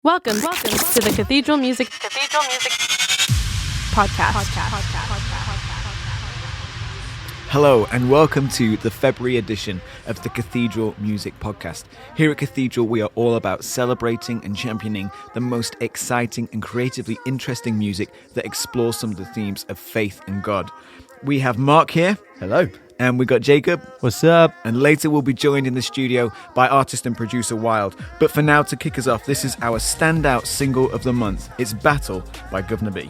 Welcome to the Cathedral Music Podcast. Hello and welcome to the February edition of the Cathedral Music Podcast. Here at Cathedral, we are all about celebrating and championing the most exciting and creatively interesting music that explores some of the themes of faith and God. We have Mark here. Hello. And we got Jacob. What's up? And later we'll be joined in the studio by artist and producer WYLD. But for now, to kick us off, this is our standout single of the month. It's Battle by Guvna B.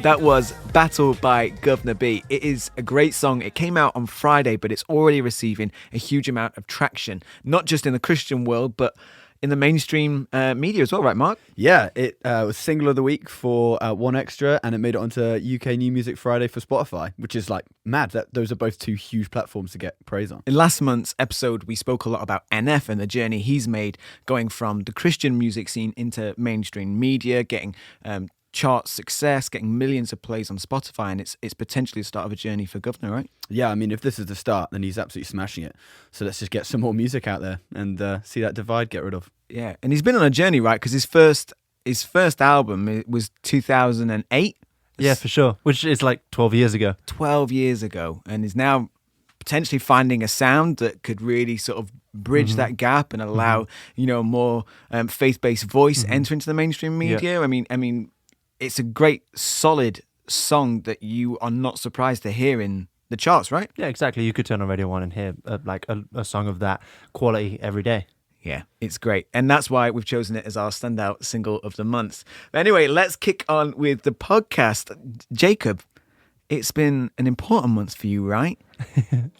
That was Battle by Guvna B. It is a great song. It came out on Friday, but it's already receiving a huge amount of traction, not just in the Christian world, but in the mainstream media as well, right, Mark? Yeah, it was single of the week for One Extra, and it made it onto UK New Music Friday for Spotify, which is like mad. Those are both two huge platforms to get praise on. In last month's episode, we spoke a lot about NF and the journey he's made going from the Christian music scene into mainstream media, getting chart success, getting millions of plays on Spotify, and it's potentially the start of a journey for Guvna, right? Yeah, I mean, if this is the start, then he's absolutely smashing it. So let's just get some more music out there and see that divide get rid of. Yeah, and he's been on a journey, right? Because his first album, it was 2008. Yeah, for sure. Which is like 12 years ago. 12 years ago, and is now potentially finding a sound that could really sort of bridge that gap and allow more faith-based voice enter into the mainstream media. Yeah. I mean. It's a great, solid song that you are not surprised to hear in the charts, right? Yeah, exactly. You could turn on Radio 1 and hear a song of that quality every day. Yeah, it's great. And that's why we've chosen it as our standout single of the month. But anyway, let's kick on with the podcast. Jacob, it's been an important month for you, right?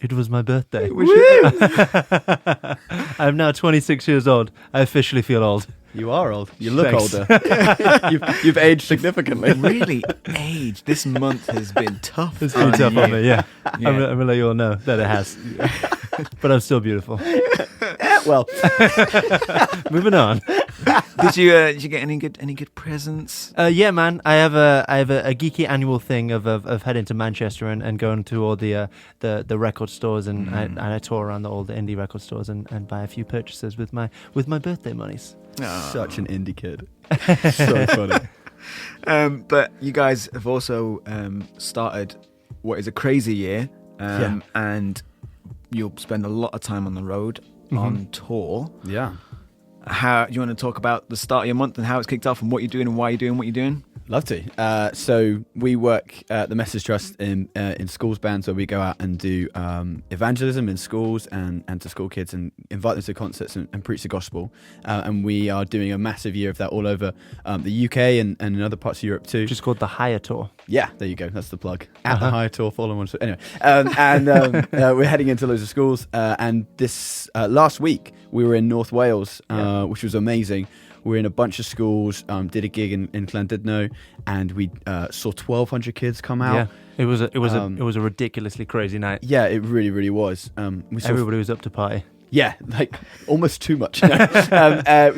It was my birthday. Woo! I'm now 26 years old. I officially feel old. You are old. You look Thanks. older. You've aged significantly. Really aged. This month has been tough. It's been tough on me, yeah. I'm going to let you all know that it has. But I'm still beautiful. Well, moving on. Did you get any good presents? Yeah, man. I have a geeky annual thing of heading to Manchester and going to all the record stores and I tour around all the indie record stores and buy a few purchases with my birthday monies. Such an indie kid. So funny. But you guys have also started what is a crazy year, and you'll spend a lot of time on the road on tour. Yeah. How do you want to talk about the start of your month and how it's kicked off and what you're doing and why you're doing what you're doing? Love to. So we work at the Message Trust in schools bands, where we go out and do evangelism in schools and to school kids and invite them to concerts and preach the gospel. And we are doing a massive year of that all over the UK and in other parts of Europe too. Which is called the Higher Tour. Yeah, there you go. That's the plug. At the Higher Tour, follow on. Anyway, we're heading into loads of schools. And this last week we were in North Wales, which was amazing. We were in a bunch of schools, did a gig in Llandudno, and we saw 1,200 kids come out. Yeah, it was a ridiculously crazy night. Yeah, it really, really was. Everybody was up to party. Yeah, like almost too much. We just had it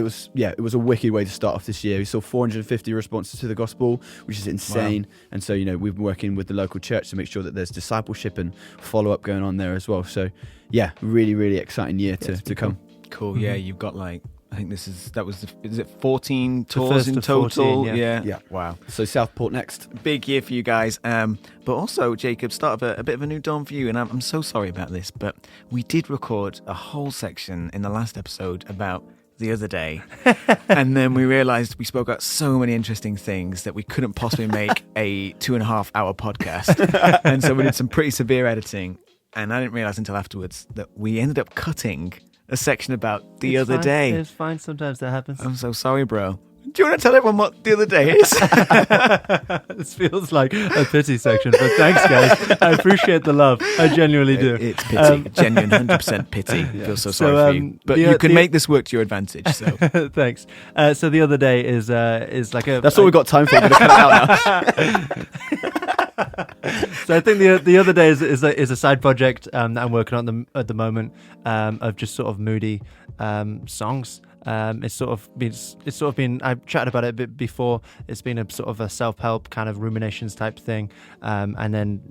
was a wicked way to start off this year. We saw 450 responses to the gospel, which is insane. Wow. And so we've been working with the local church to make sure that there's discipleship and follow up going on there as well. So yeah, really, really exciting year to come. Cool. Yeah, you've got I think is it 14 tours in total? 14, yeah. Wow. So Southport next. Big year for you guys. But also, Jacob, start of a bit of a new dawn for you. And I'm so sorry about this, but we did record a whole section in the last episode about the other day. And then we realized we spoke about so many interesting things that we couldn't possibly make a 2.5 hour podcast. And so we did some pretty severe editing. And I didn't realize until afterwards that we ended up cutting a section about the other day. It's fine. Sometimes that happens. I'm so sorry, bro. Do you want to tell everyone what the other day is? This feels like a pity section, but thanks, guys. I appreciate the love. I genuinely do. It's pity. Genuine 100% pity. I feel so sorry for you. But you can make this work to your advantage. So thanks. So the other day is like a... That's all we've got time for. We're going to cut it out now. So I think the other day is a side project that I'm working on at the moment of just sort of moody songs. It's sort of been I've chatted about it a bit before. It's been a sort of a self-help kind of ruminations type thing, and then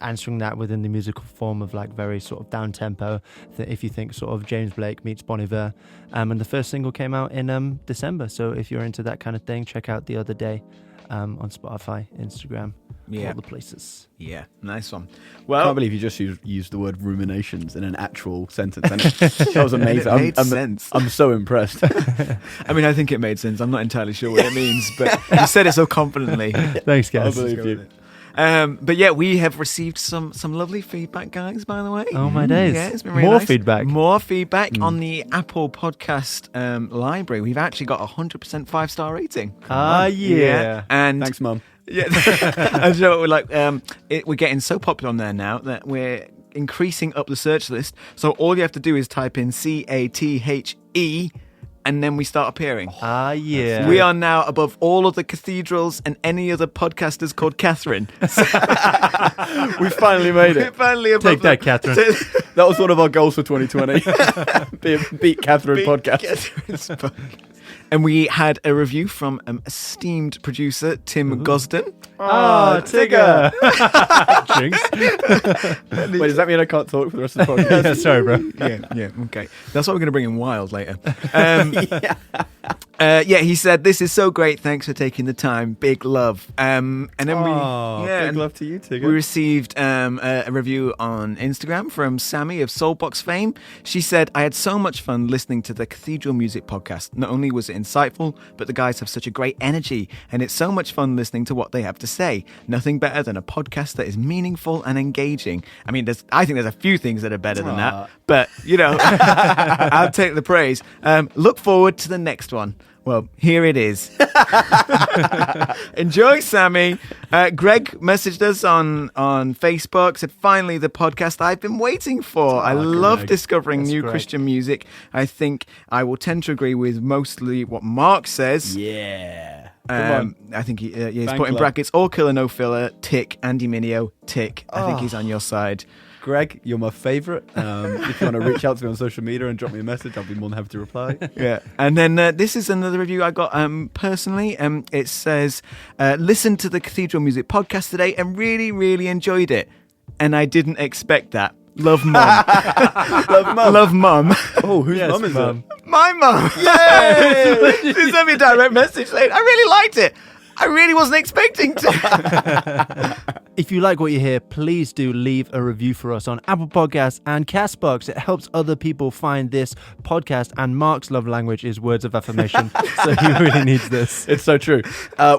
answering that within the musical form of like very sort of down tempo. If you think sort of James Blake meets Bon Iver, and the first single came out in December. So if you're into that kind of thing, check out The Other Day on Spotify, Instagram, all the places. Yeah, nice one. I Well, can't believe you just used the word ruminations in an actual sentence. And that was amazing. It made sense. I'm so impressed. I mean, I think it made sense. I'm not entirely sure what it means, but you said it so confidently. Thanks, guys. I believe you. But yeah, we have received some lovely feedback, guys, by the way. Oh my days. Yeah, it's been really More nice. feedback. More feedback on the Apple Podcast library. We've actually got 100% 5-star rating. Yeah. And Thanks, Mum. yeah, and so we're like, we're getting so popular on there now that we're increasing up the search list. So all you have to do is type in CATHE, and then we start appearing. Yeah. We are now above all other cathedrals and any other podcasters called Catherine. We finally made We're it. finally above Take that, them. Catherine. That was one of our goals for 2020. Beat Catherine podcast. Catherine's podcast. And we had a review from esteemed producer Tim Gosden. Tigger. Jinx. Wait, does that mean I can't talk for the rest of the podcast? Yeah, sorry, bro. Oh. Yeah, okay. That's why we're going to bring in WYLD later. He said, "This is so great. Thanks for taking the time. Big love." And then Big love to you, Tigger. we received a review on Instagram from Sammy of Soulbox fame. She said, "I had so much fun listening to the Cathedral Music Podcast. Not only was it insightful, but the guys have such a great energy, and it's so much fun listening to what they have to say. Nothing better than a podcast that is meaningful and engaging." I mean, I think there's a few things that are better than that, but I'll take the praise. Look forward to the next one. Well, here it is. Enjoy, Sammy. Greg messaged us on Facebook, said, "Finally, the podcast I've been waiting for. I love Greg. discovering That's new great. Christian music. I think I will tend to agree with mostly what Mark says." Yeah. Come on. I think he's Fan put in club. brackets, "All killer, no filler, tick, Andy Mineo, tick." I think he's on your side. Greg, you're my favourite. If you want to reach out to me on social media and drop me a message, I'll be more than happy to reply. Yeah. And then this is another review I got personally. It says, "Listen to the Cathedral Music Podcast today and really, really enjoyed it. And I didn't expect that. Love, Mum." Love, Mum. Love, Mum. Oh, whose Yes, mum is Mum. it? My mum. Yay! She sent me a direct message saying, "I really liked it. I really wasn't expecting to." If you like what you hear, please do leave a review for us on Apple Podcasts and Castbox. It helps other people find this podcast, and Mark's love language is words of affirmation, so he really needs this. It's so true.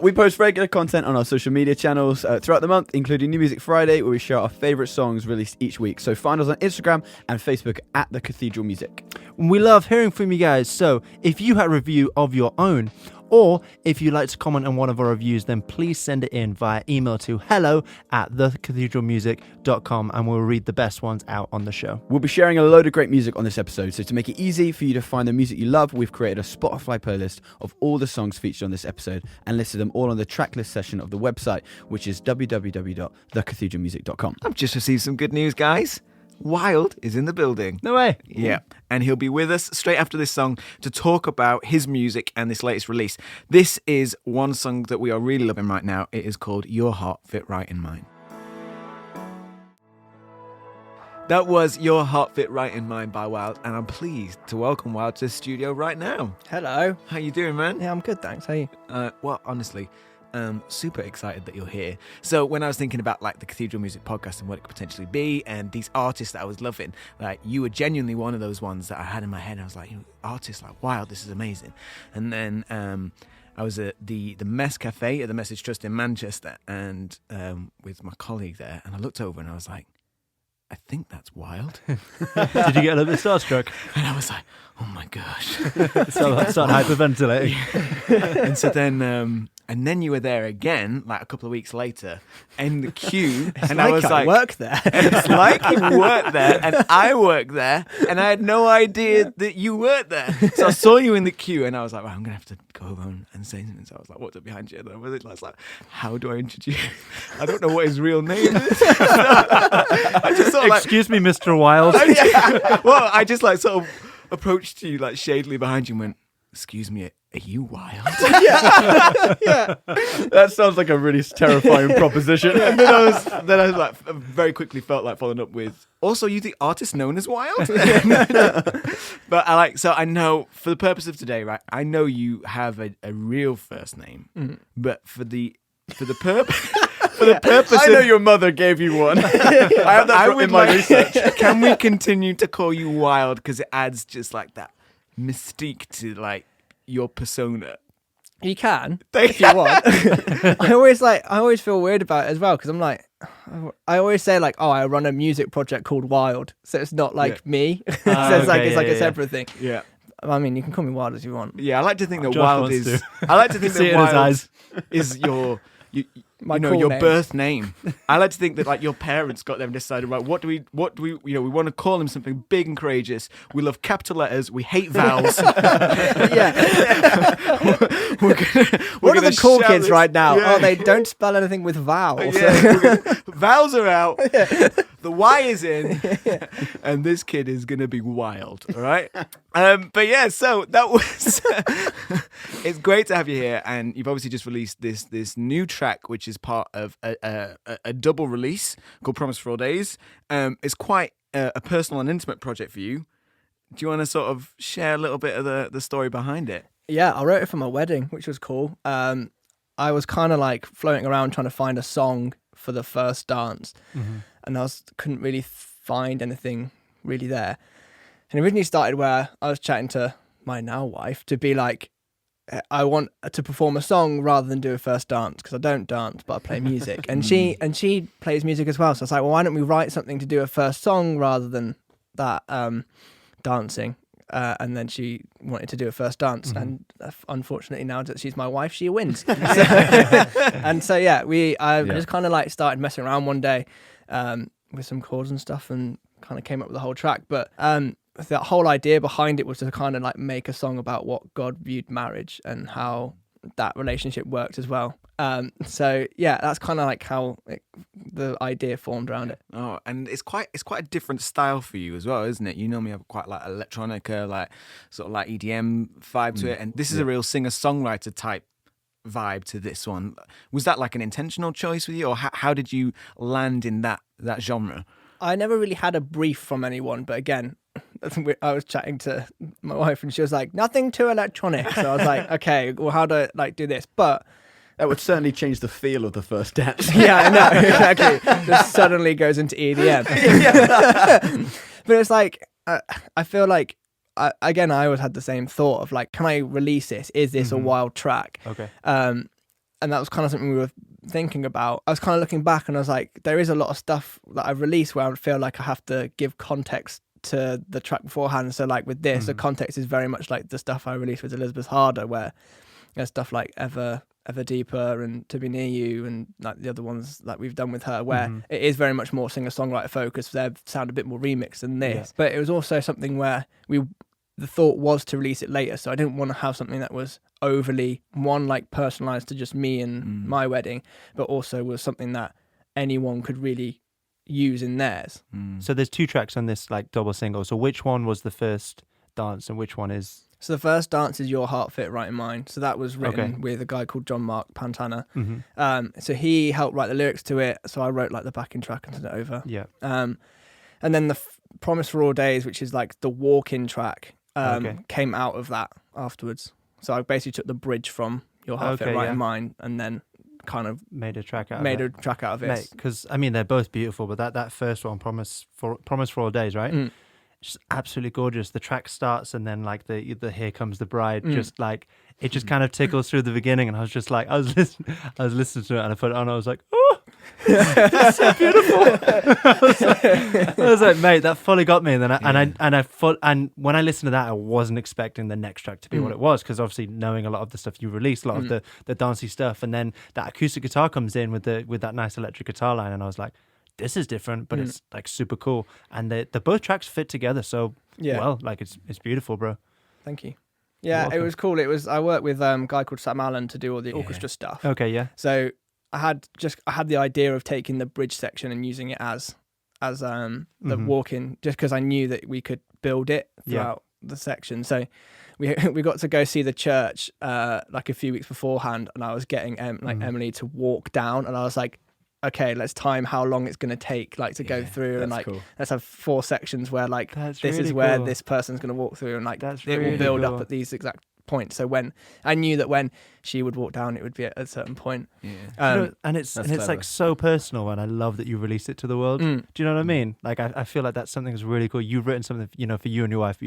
We post regular content on our social media channels throughout the month, including New Music Friday, where we share our favourite songs released each week. So find us on Instagram and Facebook at The Cathedral Music. We love hearing from you guys, so if you have a review of your own, or if you'd like to comment on one of our reviews, then please send it in via email to hello@thecathedralmusic.com, and we'll read the best ones out on the show. We'll be sharing a load of great music on this episode, so to make it easy for you to find the music you love, we've created a Spotify playlist of all the songs featured on this episode and listed them all on the tracklist section of the website, which is www.thecathedralmusic.com. I've just received some good news, guys. WYLD is in the building. No way. Yeah, and he'll be with us straight after this song to talk about his music and this latest release. This is one song that we are really loving right now. It is called Your Heart Fit Right in Mine. That was Your Heart Fit Right in Mine by WYLD, and I'm pleased to welcome WYLD to the studio right now. Hello. How you doing, man? Yeah, I'm good, thanks. How are you? Well, honestly, super excited that you're here. So when I was thinking about like the Cathedral Music Podcast and what it could potentially be, and these artists that I was loving, like you were genuinely one of those ones that I had in my head. I was like, artists like, wow, this is amazing. And then I was at the Mess Cafe at the Message Trust in Manchester, and with my colleague there, and I looked over and I was like, I think that's WYLD. Did you get a little bit starstruck? And I was like, oh my gosh. Start hyperventilating. And so then And then you were there again, like a couple of weeks later, in the queue. It's and I was like, work there. it's like you worked there and I worked there and I had no idea that you worked there. So I saw you in the queue and I was like, well, I'm going to have to go over and say something. So I was like, what's up behind you? And I was like, how do I introduce? I don't know what his real name is. I just sort of Excuse me, Mr. Wild. well, I just like sort of approached you like shadily behind you and went, excuse me, are you wild? Yeah. That sounds like a really terrifying proposition. And then I was like, very quickly felt like following up with, also, you the artist known as Wild? But so I know, for the purpose of today, right, I know you have a real first name, but for the purpose... For the purpose I know your mother gave you one. I have that in my research. Can we continue to call you Wild? Because it adds just like that mystique to like your persona. You can, if you want. I always feel weird about it as well, because I'm like, I always say like, oh, I run a music project called WYLD, so it's not like me. So it's like a separate thing. Yeah. I mean, you can call me Wild as you want. Yeah, I like to think that Josh Wild wants is. to. I like to think See it that in his Wild eyes. is your. My your cool name. birth name. I like to think that like your parents got them and decided, right, what do we we want to call him something big and courageous. We love capital letters, we hate vowels. Yeah. What are the cool kids right now? Yeah. Oh, they don't spell anything with vowels. Yeah, vowels are out. The Y is in, and this kid is gonna be wild. All right. But yeah, so that was. It's great to have you here, and you've obviously just released this new track, which is part of a double release called Promise for All Days. It's quite a personal and intimate project for you. Do you want to sort of share a little bit of the story behind it? Yeah, I wrote it for my wedding, which was cool. I was kind of like floating around trying to find a song for the first dance, and couldn't really find anything really there. And it originally started where I was chatting to my now wife to be like, I want to perform a song rather than do a first dance, because I don't dance, but I play music. And she plays music as well. So I was like, well, why don't we write something to do a first song rather than that dancing? And then she wanted to do a first dance. And unfortunately, now that she's my wife, she wins. And so, yeah, I just kind of like started messing around one day with some chords and stuff and kind of came up with the whole track. But that whole idea behind it was to kind of like make a song about what God viewed marriage and how that relationship worked as well. So yeah, that's kind of like how the idea formed around it. Oh, and it's quite a different style for you as well, isn't it? You normally have quite like electronica, like sort of like EDM vibe to it, and this is a real singer-songwriter type vibe to this one. Was that like an intentional choice with you, or how did you land in that genre? I never really had a brief from anyone, but again, I was chatting to my wife and she was like, nothing too electronic. So I was like, okay, well, how do I like do this? But that would certainly change the feel of the first dance. Yeah, I know, exactly. Just suddenly goes into EDM. But it's like, I feel like, I always had the same thought of like, can I release this? Is this a wild track? Okay. And that was kind of something we were thinking about. I was kind of looking back and I was like, there is a lot of stuff that I've released where I feel like I have to give context to the track beforehand. So like with this, the context is very much like the stuff I released with Elizabeth Harder, where there's stuff like Ever Deeper and To Be Near You and like the other ones that we've done with her, where it is very much more singer-songwriter focused. They sound a bit more remixed than this. But it was also something where the thought was to release it later, so I didn't want to have something that was overly like personalized to just me and my wedding, but also was something that anyone could really use in theirs. So there's 2 tracks on this like double single. So which one was the first dance and which one is? So the first dance is Your Heart Fit Right in Mine. So that was written with a guy called John Mark Pantana. So he helped write the lyrics to it. So I wrote like the backing track and sent it over. Yeah. And then the Promise for All Days, which is like the walk-in track, came out of that afterwards. So I basically took the bridge from Your Heart Fit Right in Mine and then kind of made a track out of it. Because I mean, they're both beautiful, but that first one, Promise for All Days, right? It's just absolutely gorgeous. The track starts and then like the Here Comes the Bride, just like it just kind of tickles through the beginning, and I was just like, I was listening to it and I put it on, I was like, oh, That's so beautiful. I was like, mate, that fully got me. And then and when I listened to that, I wasn't expecting the next track to be what it was, because obviously knowing a lot of the stuff you released, a lot of the dancey stuff, and then that acoustic guitar comes in with that nice electric guitar line, and I was like, this is different, but it's like super cool, and the both tracks fit together so well. Like it's beautiful, bro. Thank you. Yeah, it was cool. I worked with a guy called Sam Allen to do all the orchestra stuff. Okay, yeah. So I had the idea of taking the bridge section and using it as the walk-in, just because I knew that we could build it throughout the section. So we got to go see the church like a few weeks beforehand, and I was getting Emily to walk down, and I was like, okay, let's time how long it's going to take to go through, and like let's have 4 sections where this really is where cool. this person's going to walk through, and like it really will build cool. up at these exact points. So when I knew that when she would walk down, it would be at a certain point. And it's like so personal, and I love that you released it to the world. Do you know what I mean? Like I feel like that's something that's really cool. You've written something, for you and your wife,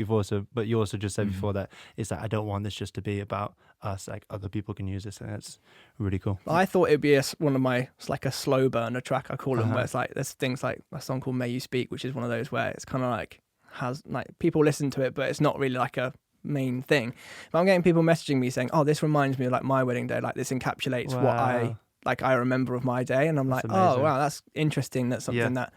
but you also just said before that is that I don't want this just to be about us. Like other people can use this, and that's really cool. I thought it'd be one of my, it's like a slow burner track, I call them, where it's like there's things like a song called May You Speak, which is one of those where it's kind of like has like people listen to it, but it's not really like a main thing. But I'm getting people messaging me saying, oh, this reminds me of like my wedding day, like this encapsulates what I remember of my day, and I'm like, oh wow, that's interesting. That's something that,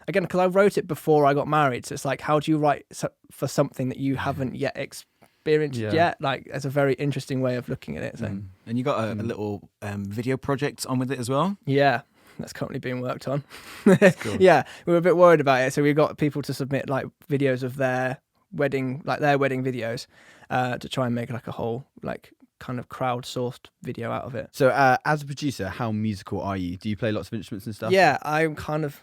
again, because I wrote it before I got married, so it's like, how do you write for something that you haven't yet experienced yet? Like, it's a very interesting way of looking at it. So and you got a little video project on with it as well. That's currently being worked on. Cool. Yeah, we were a bit worried about it, so we got people to submit like videos of their wedding videos to try and make like a whole like kind of crowdsourced video out of it. So as a producer, how musical are you? Do you play lots of instruments and stuff? Yeah, I kind of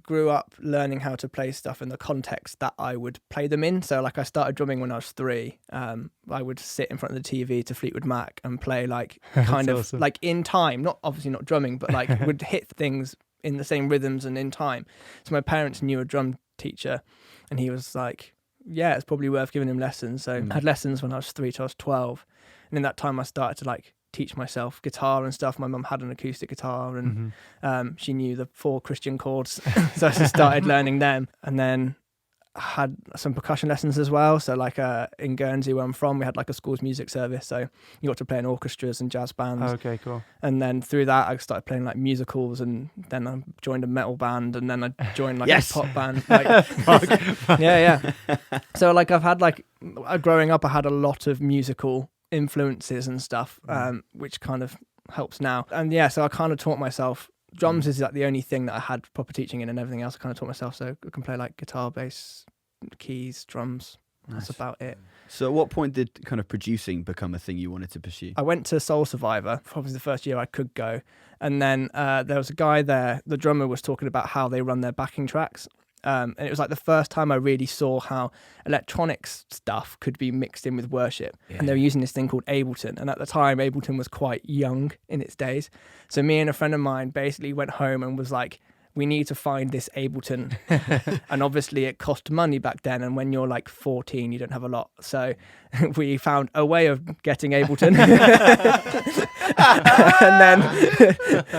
grew up learning how to play stuff in the context that I would play them in. So like I started drumming when I was 3. I would sit in front of the TV to Fleetwood Mac and play like kind of awesome. like in time, not drumming, but like would hit things in the same rhythms and in time. So my parents knew a drum teacher, and he was like, yeah, it's probably worth giving him lessons. So I had lessons when I was 3 till I was 12. And in that time I started to like teach myself guitar and stuff. My mum had an acoustic guitar, and she knew the 4 Christian chords. So I just started learning them. And then I had some percussion lessons as well. So like in Guernsey, where I'm from, we had like a school's music service. So you got to play in orchestras and jazz bands. Oh, okay, cool. And then through that, I started playing like musicals, and then I joined a metal band, and then I joined like a pop band. Like, yeah. So like I've had like, growing up, I had a lot of musical influences and stuff, which kind of helps now. And yeah, so I kind of taught myself. Drums is like the only thing that I had proper teaching in, and everything else I kind of taught myself. So I can play like guitar, bass, keys, drums. That's about it. So at what point did kind of producing become a thing you wanted to pursue? I went to Soul Survivor, probably the first year I could go. And then there was a guy there, the drummer was talking about how they run their backing tracks. And it was like the first time I really saw how electronics stuff could be mixed in with worship. Yeah. And they were using this thing called Ableton. And at the time, Ableton was quite young in its days. So me and a friend of mine basically went home and was like, we need to find this Ableton. And obviously it cost money back then. And when you're like 14, you don't have a lot. So we found a way of getting Ableton.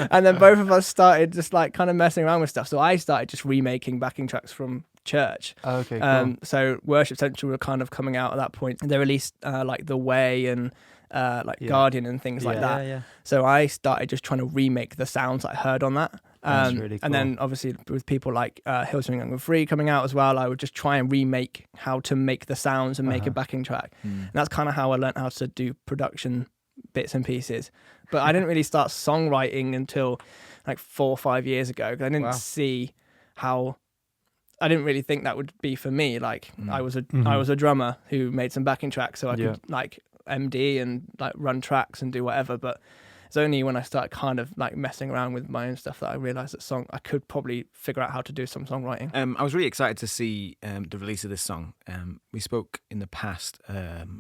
and then both of us started just like kind of messing around with stuff. So I started just remaking backing tracks from church. Okay, cool. So Worship Central were kind of coming out at that point. They released like The Way and Guardian and things like that. Yeah. So I started just trying to remake the sounds I heard on that. That's really cool. And then obviously with people like Hills Young and Free coming out as well, I would just try and remake how to make the sounds and make a backing track. And that's kind of how I learned how to do production bits and pieces. But I didn't really start songwriting until like 4 or 5 years ago, because I didn't see how. I didn't really think that would be for me. Like I was a drummer who made some backing tracks, so I could like MD and like run tracks and do whatever. But it's only when I started kind of like messing around with my own stuff that I realized that I could probably figure out how to do some songwriting. I was really excited to see the release of this song. We spoke in the past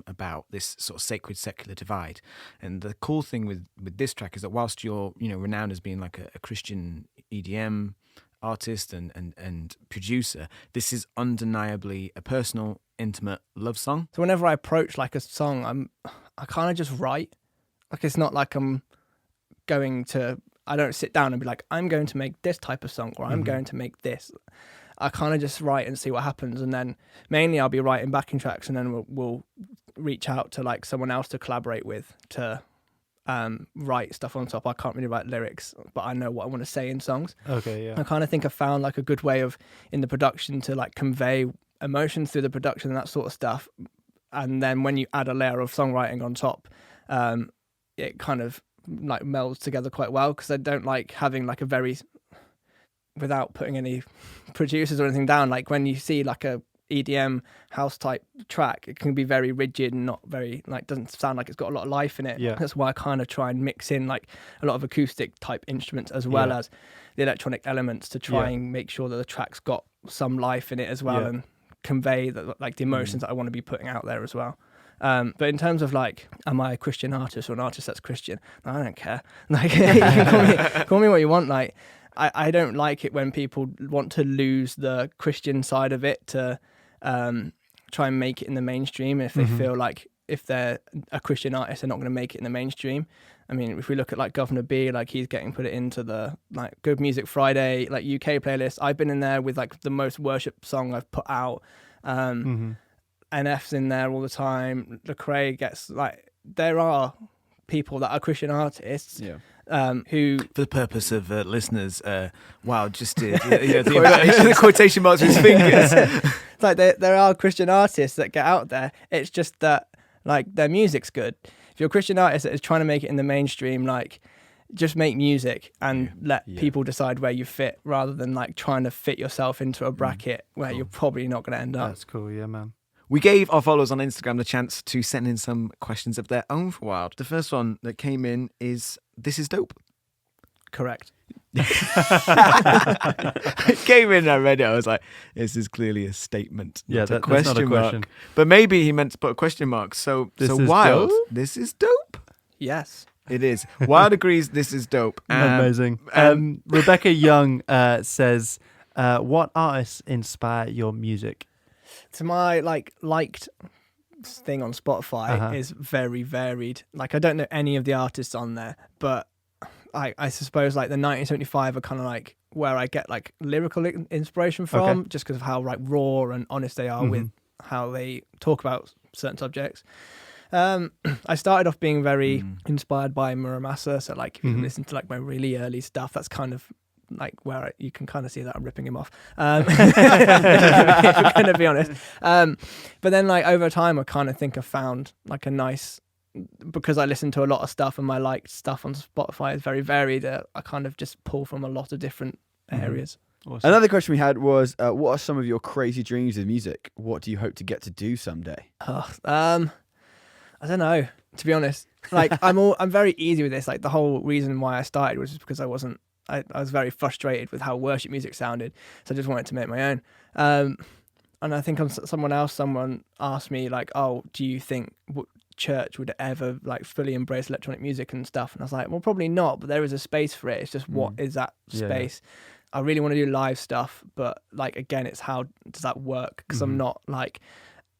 about this sort of sacred secular divide, and the cool thing with this track is that whilst you're renowned as being like a Christian EDM artist and producer, this is undeniably a personal, intimate love song. So whenever I approach like a song, I kind of just write. Like it's not like I'm going to I don't sit down and be like, I'm going to make this type of song, or I'm going to make this. I kind of just write and see what happens, and then mainly I'll be writing backing tracks, and then we'll reach out to like someone else to collaborate with to write stuff on top. I can't really write lyrics, but I know what I want to say in songs. Okay, yeah. I kind of think I found like a good way of in the production to like convey emotions through the production and that sort of stuff. And then when you add a layer of songwriting on top, it kind of like melds together quite well, because I don't like having like a very, without putting any producers or anything down, like when you see like a EDM house type track, it can be very rigid and not very like, doesn't sound like it's got a lot of life in it. Yeah. That's why I kind of try and mix in like a lot of acoustic type instruments as well as the electronic elements to try and make sure that the track's got some life in it as well, and convey like the emotions that I want to be putting out there as well. But in terms of like, am I a Christian artist or an artist that's Christian? I don't care. Like, you can call me what you want. Like, I don't like it when people want to lose the Christian side of it to try and make it in the mainstream. If they feel like if they're a Christian artist, they're not going to make it in the mainstream. I mean, if we look at like Guvna B, like he's getting put into the like Good Music Friday like UK playlist. I've been in there with like the most worship song I've put out. NF's in there all the time. Lecrae gets like, there are people that are Christian artists. Who, for the purpose of listeners, wow, just did the quotation marks with his fingers. It's like there are Christian artists that get out there. It's just that like their music's good. If you're a Christian artist that is trying to make it in the mainstream, like just make music and let people decide where you fit, rather than like trying to fit yourself into a bracket where you're probably not going to end up. That's cool, yeah, man. We gave our followers on Instagram the chance to send in some questions of their own for WYLD. The first one that came in is, "This is dope." Correct. It came in and I read it. I was like, this is clearly a statement. Yeah, not a that's not a question. mark. But maybe he meant to put a question mark. So This is WYLD, dope? this is dope. Yes. It is. WYLD agrees this is dope. Amazing. Rebecca Young says, what artists inspire your music? So my liked thing on Spotify is very varied. Like I don't know any of the artists on there, but I suppose like the 1975 are kind of like where I get like lyrical inspiration from, just because of how like raw and honest they are with how they talk about certain subjects. I started off being very inspired by Muramasa, so like if you listen to like my really early stuff, that's kind of like where you can kind of see that I'm ripping him off. If I'm going to be honest. But then like over time, I kind of think I found like a nice, because I listen to a lot of stuff and my liked stuff on Spotify is very varied. I kind of just pull from a lot of different areas. Awesome. Another question we had was, what are some of your crazy dreams with music? What do you hope to get to do someday? I don't know, to be honest. Like I'm very easy with this. Like the whole reason why I started was just because I was very frustrated with how worship music sounded, so I just wanted to make my own. And I think someone asked me like, "Oh, do you think church would ever like fully embrace electronic music and stuff?" And I was like, "Well, probably not, but there is a space for it. It's just what is that space?" I really want to do live stuff, but like again, it's how does that work? Because I'm not like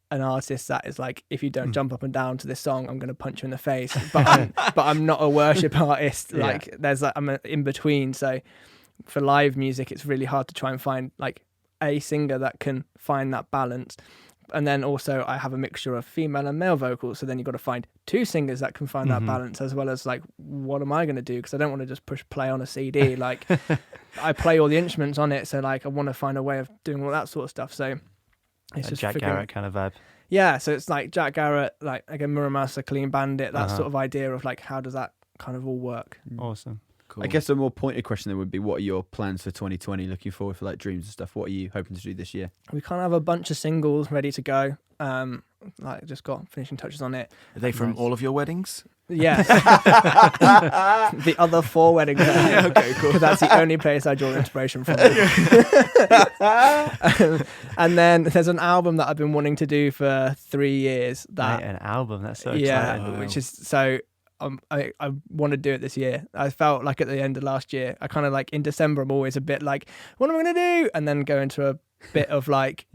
an artist that is like, if you don't jump up and down to this song, I'm going to punch you in the face. But I'm not a worship artist. Like I'm in between. So for live music, it's really hard to try and find like a singer that can find that balance. And then also I have a mixture of female and male vocals. So then you've got to find two singers that can find that balance, as well as like, what am I going to do? Because I don't want to just push play on a CD. Like I play all the instruments on it. So like I want to find a way of doing all that sort of stuff. So it's just Jack Garrett kind of vibe. Yeah, so it's like Jack Garrett, like again Muramasa, Clean Bandit, that sort of idea of like, how does that kind of all work? Awesome. Cool. I guess a more pointed question then would be, what are your plans for 2020? Looking forward for like dreams and stuff. What are you hoping to do this year? We kind of have a bunch of singles ready to go. Like just got finishing touches on it. Are they from all of your weddings? Yes. The other 4 weddings. Okay, cool. Because that's the only place I draw inspiration from. And then there's an album that I've been wanting to do for 3 years. That An album, that's so exciting. Wow. which is so. I want to do it this year. I felt like at the end of last year, I kind of like in December, I'm always a bit like, what am I going to do? And then go into a bit of like,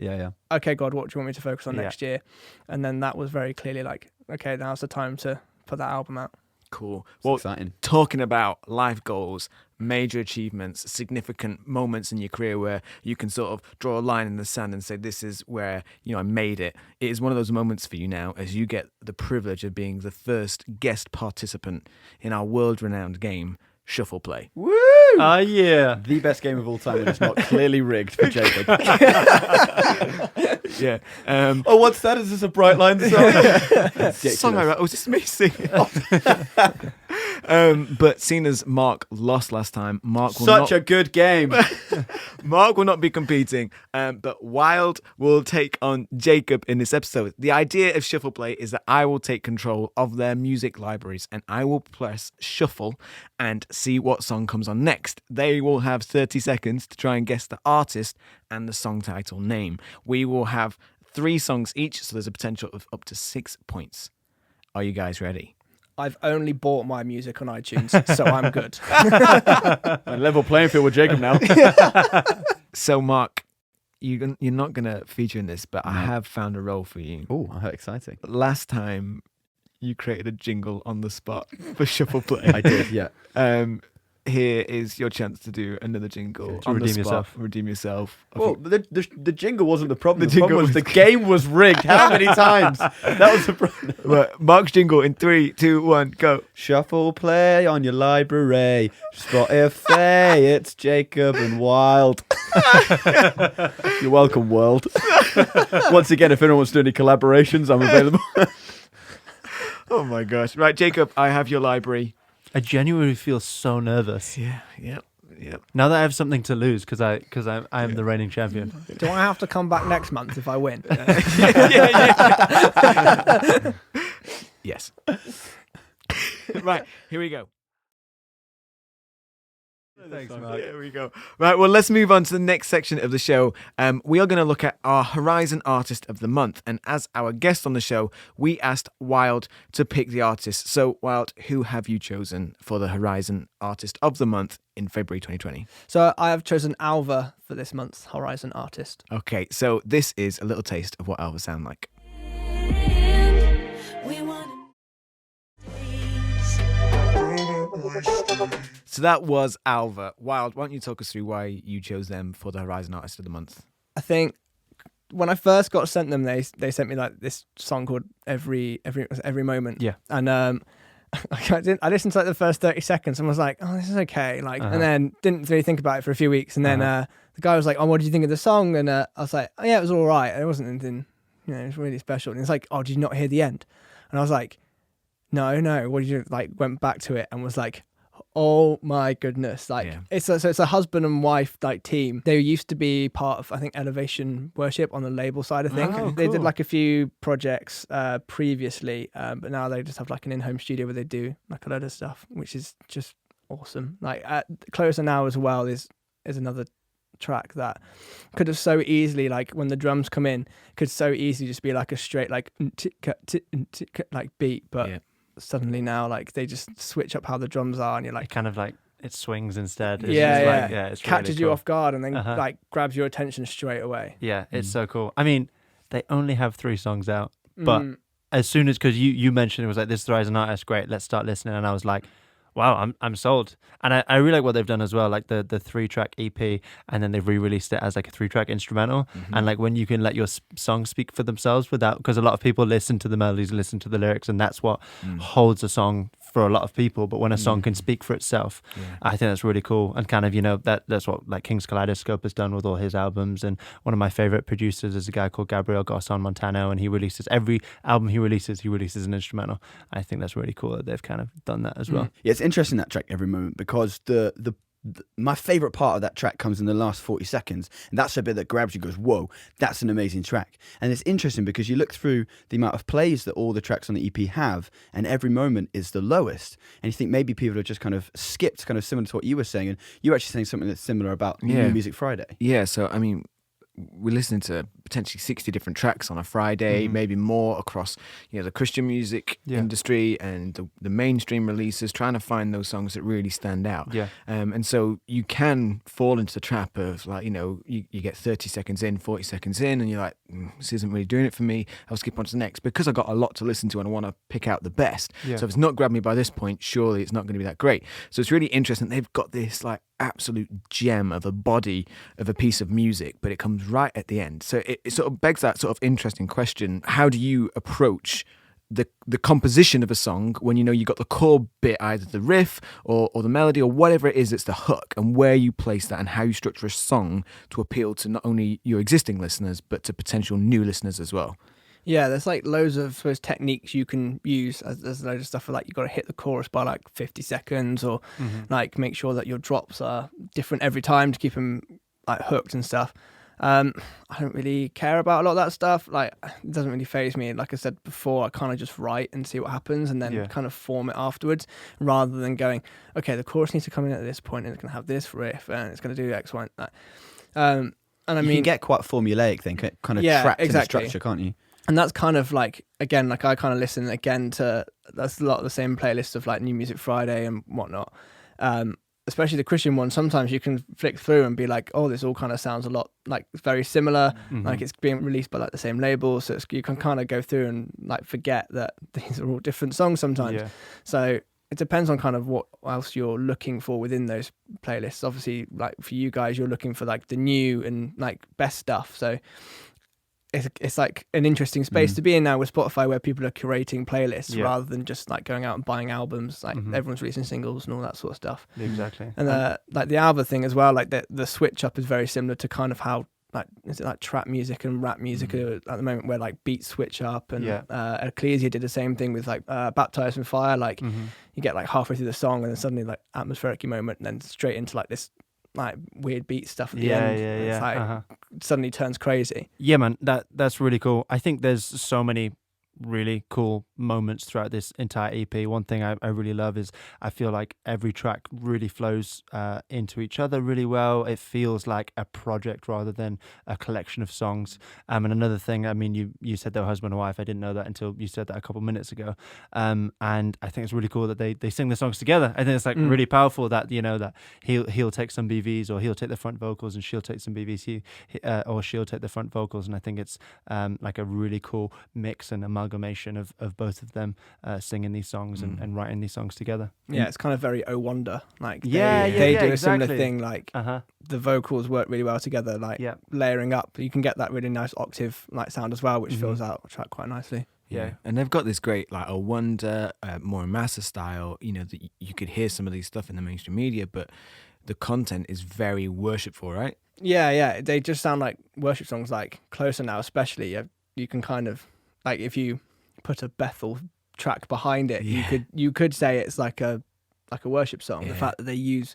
okay, God, what do you want me to focus on next year? And then that was very clearly like, okay, now's the time to put that album out. Cool. It's Well, exciting. talking about life goals, major achievements, significant moments in your career where you can sort of draw a line in the sand and say, this is where, I made it. It is one of those moments for you now as you get the privilege of being the first guest participant in our world-renowned game, Shuffle Play. Woo! Yeah. The best game of all time, and it's not clearly rigged for Jacob. Yeah. Oh, what's that? Is this a Bright Line song? Song I wrote. Oh, is this me singing? But seeing as Mark lost last time, Mark will Such a good game. Mark will not be competing, but WYLD will take on Jacob in this episode. The idea of Shuffle Play is that I will take control of their music libraries and I will press shuffle and see what song comes on next. They will have 30 seconds to try and guess the artist and the song title name. We will have 3 songs each, so there's a potential of up to 6 points. Are you guys ready? I've only bought my music on iTunes, so I'm good. A level playing field with Jacob now. So, Mark, you're not going to feature in this, but I have found a role for you. Oh, how exciting. Last time, you created a jingle on the spot for Shuffle Play. I did, yeah. Here is your chance to do another jingle To on redeem the spot. yourself. Redeem yourself. Well, the jingle wasn't the problem. The The problem jingle was the was- game was rigged. How many times? That was the problem. Right, Mark's jingle in 3, 2, 1, go. Shuffle play on your library. Spotify, it's Jacob and WYLD. You're welcome, world. Once again, if anyone wants to do any collaborations, I'm available. Oh my gosh. Right, Jacob, I have your library. I genuinely feel so nervous Yeah. now that I have something to lose because I am the reigning champion. Do I have to come back next month if I win? Yes. Right, here we go. Thanks, Mark. Here we go. Right, well, let's move on to the next section of the show. We are going to look at our Horizon Artist of the Month. And as our guest on the show, we asked WYLD to pick the artist. So, WYLD, who have you chosen for the Horizon Artist of the Month in February 2020? So I have chosen Alva for this month's Horizon Artist. Okay, so this is a little taste of what Alva sound like. So that was Alva. WYLD, why don't you talk us through why you chose them for the Horizon Artist of the Month? I think when I first got sent them, they sent me like this song called Every Moment. Yeah. And I listened to like the first 30 seconds and was like, oh, this is okay. Like, Uh-huh. and then didn't really think about it for a few weeks. And then the guy was like, oh, what did you think of the song? And I was like, oh yeah, it was all right. It wasn't anything, it was really special. And it's like, oh, did you not hear the end? And I was like, no. What did you like? Went back to it and was like, oh my goodness! Like it's a husband and wife like team. They used to be part of I think Elevation Worship on the label side of things. Oh, They did cool. like a few projects previously, but now they just have like an in-home studio where they do like a load of stuff, which is just awesome. Like Closer Now as well is another track that could have so easily, like when the drums come in, could so easily just be like a straight like like beat, but suddenly now like they just switch up how the drums are and you're like It kind of like it swings instead. It's yeah, just yeah. like, yeah, it's catches really you cool. off guard and then Uh-huh. like grabs your attention straight away. Yeah, it's so cool. I mean, they only have 3 songs out, but as soon as because you mentioned it was like this is the Horizon Artist, great, let's start listening, and I was like, wow, I'm sold. And I really like what they've done as well, like the 3-track EP, and then they've re-released it as like a 3-track instrumental. And like when you can let your songs speak for themselves without, because a lot of people listen to the melodies, listen to the lyrics, and that's what holds a song for a lot of people. But when a song can speak for itself, I think that's really cool. And kind of, that's what like King's Kaleidoscope has done with all his albums. And one of my favorite producers is a guy called Gabriel Garcon Montano, and he releases every album he releases an instrumental. I think that's really cool that they've kind of done that as well. Yeah, it's interesting that track Every Moment because my favourite part of that track comes in the last 40 seconds, and that's a bit that grabs you, goes, whoa, that's an amazing track. And it's interesting because you look through the amount of plays that all the tracks on the EP have, and Every Moment is the lowest. And you think maybe people have just kind of skipped, kind of similar to what you were saying, and you were actually saying something that's similar about New Music Friday. Yeah, so I mean, we're listening to potentially 60 different tracks on a Friday, maybe more across, the Christian music industry and the mainstream releases, trying to find those songs that really stand out. Yeah. And so you can fall into the trap of like, you get 30 seconds in, 40 seconds in, and you're like, this isn't really doing it for me. I'll skip on to the next because I got a lot to listen to and I want to pick out the best. Yeah. So if it's not grabbed me by this point, surely it's not going to be that great. So it's really interesting. They've got this like absolute gem of a body of a piece of music, but it comes right at the end. So it sort of begs that sort of interesting question. How do you approach the composition of a song when you got the core bit, either the riff or the melody or whatever it is that's the hook, and where you place that and how you structure a song to appeal to not only your existing listeners but to potential new listeners as well? Yeah, there's like loads of techniques you can use. There's loads of stuff for like you've got to hit the chorus by like 50 seconds or like make sure that your drops are different every time to keep them like hooked and stuff. I don't really care about a lot of that stuff. Like, it doesn't really faze me. Like I said before, I kind of just write and see what happens and then kind of form it afterwards, rather than going, okay, the chorus needs to come in at this point and it's going to have this riff and it's going to do X, Y, and that. And I mean, you can get quite formulaic then, kind of trapped in the structure, can't you? And that's kind of like, again, like I kind of listen again to, that's a lot of the same playlists of like New Music Friday and whatnot. Especially the Christian one, sometimes you can flick through and be like, oh, this all kind of sounds a lot like very similar, like it's being released by like the same label, so you can kind of go through and like forget that these are all different songs sometimes. So it depends on kind of what else you're looking for within those playlists. Obviously, like for you guys, you're looking for like the new and like best stuff, so it's like an interesting space to be in now with Spotify, where people are curating playlists rather than just like going out and buying albums. Like everyone's releasing singles and all that sort of stuff. Exactly. And like the Alva thing as well, like the switch up is very similar to kind of how, like, is it like trap music and rap music at the moment, where like beats switch up, and Ecclesia did the same thing with like Baptized in Fire. Like you get like halfway through the song and then suddenly like atmospheric moment and then straight into like this like weird beat stuff at the end. It's like suddenly turns crazy. Yeah, man, that's really cool. I think there's so many really cool moments throughout this entire EP. One thing I really love is I feel like every track really flows into each other really well. It feels like a project rather than a collection of songs. And another thing, I mean, you said they were husband and wife. I didn't know that until you said that a couple minutes ago. And I think it's really cool that they sing the songs together. I think it's like really powerful that, that he'll take some BVs, or he'll take the front vocals and she'll take some BVs, or she'll take the front vocals. And I think it's like a really cool mix and amalgamation of both of them singing these songs and writing these songs together. Yeah, it's kind of very Oh Wonder. Like they do a similar thing. Like the vocals work really well together. Like layering up, you can get that really nice octave like sound as well, which fills out the track quite nicely. Yeah, and they've got this great like Oh Wonder, more Massa style. That you could hear some of these stuff in the mainstream media, but the content is very worshipful, right? Yeah, they just sound like worship songs. Like Closer Now, especially, you can kind of, like, if you put a Bethel track behind it, you could say it's like a worship song. The fact that they use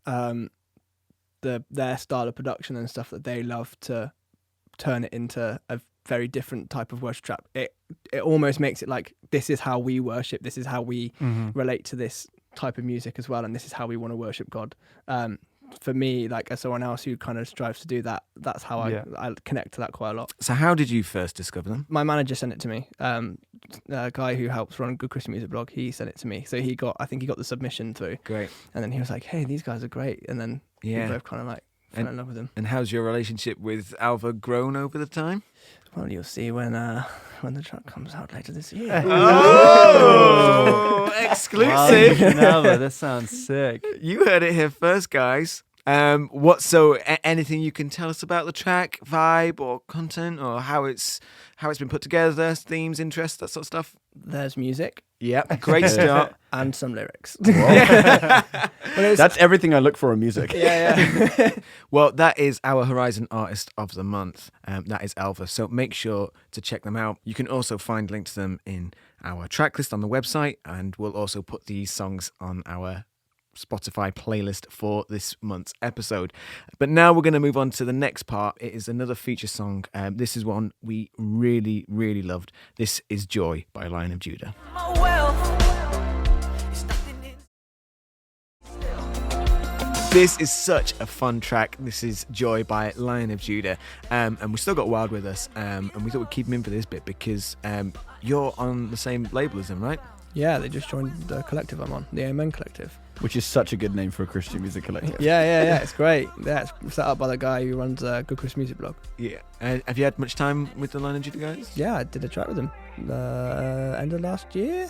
their style of production and stuff that they love to turn it into a very different type of worship track. It almost makes it like, this is how we worship. This is how we relate to this type of music as well, and this is how we want to worship God. For me, like as someone else who kind of strives to do that, that's how I connect to that quite a lot. So how did you first discover them? My manager sent it to me. A guy who helps run a Good Christian Music blog, he sent it to me. So I think he got the submission through. Great. And then he was like, hey, these guys are great. And then we both kind of like fell in love with them. And how's your relationship with Alva grown over the time? Well, you'll see when the track comes out later this year. Oh, exclusive! Alva, this sounds sick. You heard it here first, guys. Anything you can tell us about the track, vibe, or content, or how it's been put together, themes, interests, that sort of stuff? There's music. Yep, great start. And some lyrics. That's everything I look for in music. Yeah. Well, that is our Horizon Artist of the Month. That is Alva. So make sure to check them out. You can also find links to them in our track list on the website, and we'll also put these songs on our Spotify playlist for this month's episode. But now we're going to move on to the next part. It is another feature song. This is one we really, really loved. This is Joy by Lion of Judah. This is such a fun track. This is Joy by Lion of Judah. And we still got WYLD with us. And we thought we'd keep him in for this bit because you're on the same label as him, right? Yeah, they just joined the collective I'm on, the Amen Collective. Which is such a good name for a Christian music collective. Yeah, it's great. Yeah, it's set up by the guy who runs a Good Christian Music blog. Yeah. Have you had much time with the Lion of Judah guys? Yeah, I did a track with them end of last year,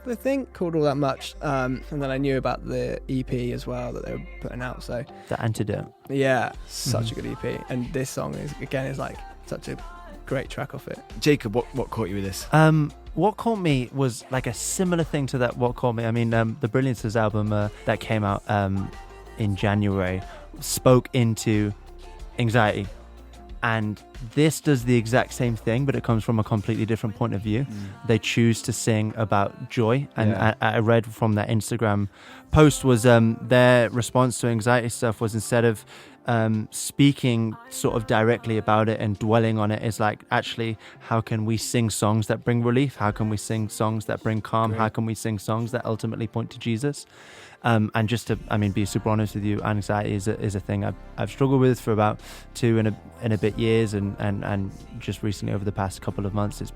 I think, called All That Much. And then I knew about the EP as well that they were putting out. So The Antidote. yeah, such a good EP. And this song is like such a great track off it. Jacob, what caught you with this? What caught me was like a similar thing to that. What caught me, I mean, the Brilliances album that came out in January spoke into anxiety, and this does the exact same thing, but it comes from a completely different point of view. They choose to sing about joy, and I read from their Instagram post was their response to anxiety stuff was, instead of speaking sort of directly about it and dwelling on it, is like, actually, how can we sing songs that bring relief? How can we sing songs that bring calm? Great. How can we sing songs that ultimately point to Jesus? And just to, be super honest with you, anxiety is a thing I've struggled with for about 2 and a bit years, and just recently over the past couple of months, it's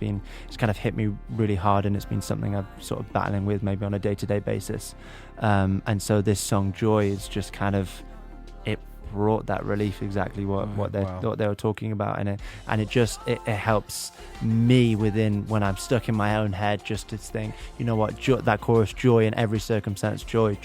kind of hit me really hard, and it's been something I'm sort of battling with maybe on a day-to-day basis. And so this song Joy is just kind of, it brought that relief, exactly what they were talking about, and it helps me within when I'm stuck in my own head, just to think, you know what, that chorus, joy in every circumstance, joy,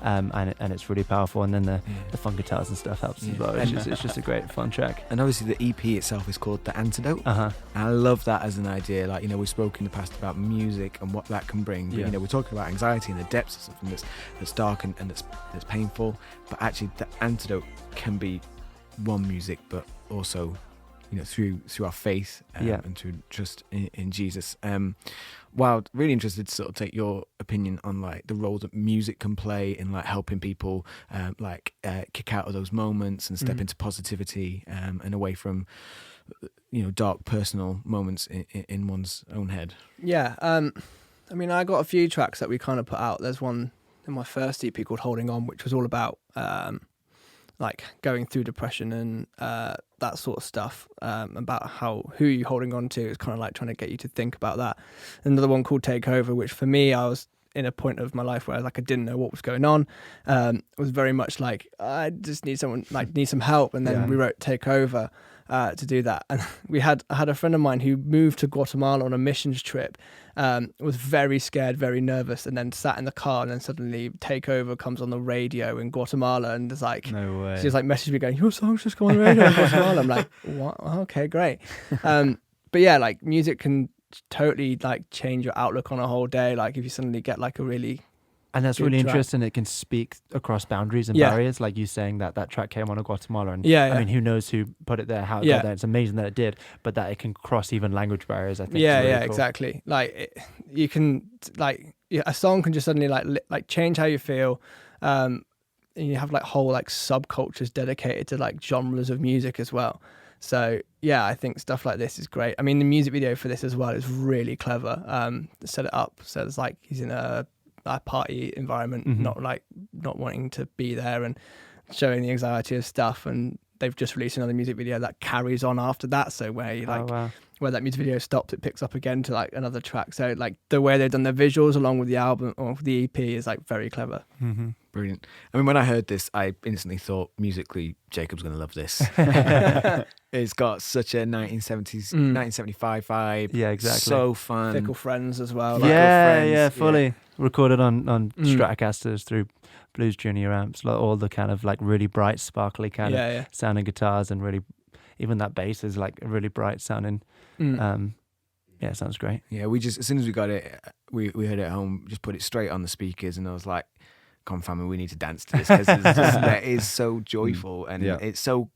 and it's really powerful, and then the fun guitars and stuff helps as well. It's just a great fun track. And obviously the EP itself is called The Antidote. And I love that as an idea. Like, we've spoken in the past about music and what that can bring, but we're talking about anxiety and the depths of something that's dark and that's painful, but actually the antidote can be one music, but also through our faith and through trust in Jesus. WYLD, really interested to sort of take your opinion on like the role that music can play in like helping people kick out of those moments and step into positivity and away from dark personal moments in one's own head. I got a few tracks that we kind of put out. There's one in my first EP called Holding On, which was all about like going through depression and that sort of stuff, about who you're holding on to. Is kind of like trying to get you to think about that. Another one called Take Over, which for me, I was in a point of my life where I didn't know what was going on. It was very much like, I just need some help, and then we wrote Take Over to do that. And I had a friend of mine who moved to Guatemala on a missions trip, was very scared, very nervous, and then sat in the car, and then suddenly Take Over comes on the radio in Guatemala, and there's like, no way. She's like messaging me going, your song's just come on the radio in Guatemala. I'm like, what? Okay, great. But yeah, like music can totally like change your outlook on a whole day. Like if you suddenly get like a really And that's good really track. Interesting. It can speak across boundaries and barriers, like you saying that track came on in Guatemala. And I mean, who knows who put it there, how it got there. It's amazing that it did, but that it can cross even language barriers, I think. Is really cool. Exactly. Like you can a song can just suddenly like change how you feel. And you have like whole like subcultures dedicated to like genres of music as well. So yeah, I think stuff like this is great. I mean, the music video for this as well is really clever. Set it up so it's like he's in a party environment, not wanting to be there, and showing the anxiety of stuff. And they've just released another music video that carries on after that. So where you where that music video stopped, it picks up again to like another track. So like the way they've done their visuals along with the album or the EP is like very clever. Brilliant. I mean, when I heard this, I instantly thought musically, Jacob's going to love this. It's got such a 1970s, 1975 vibe. Yeah, exactly. So fun. Fickle Friends as well. Fully. Recorded on Stratocasters through Blues Junior amps, like all the kind of like really bright, sparkly kind of sounding guitars, and really, even that bass is like a really bright sounding. It sounds great. Yeah, we just, as soon as we got it, we heard it at home, just put it straight on the speakers, and I was like, come on, family, we need to dance to this, because that is so joyful, and it's so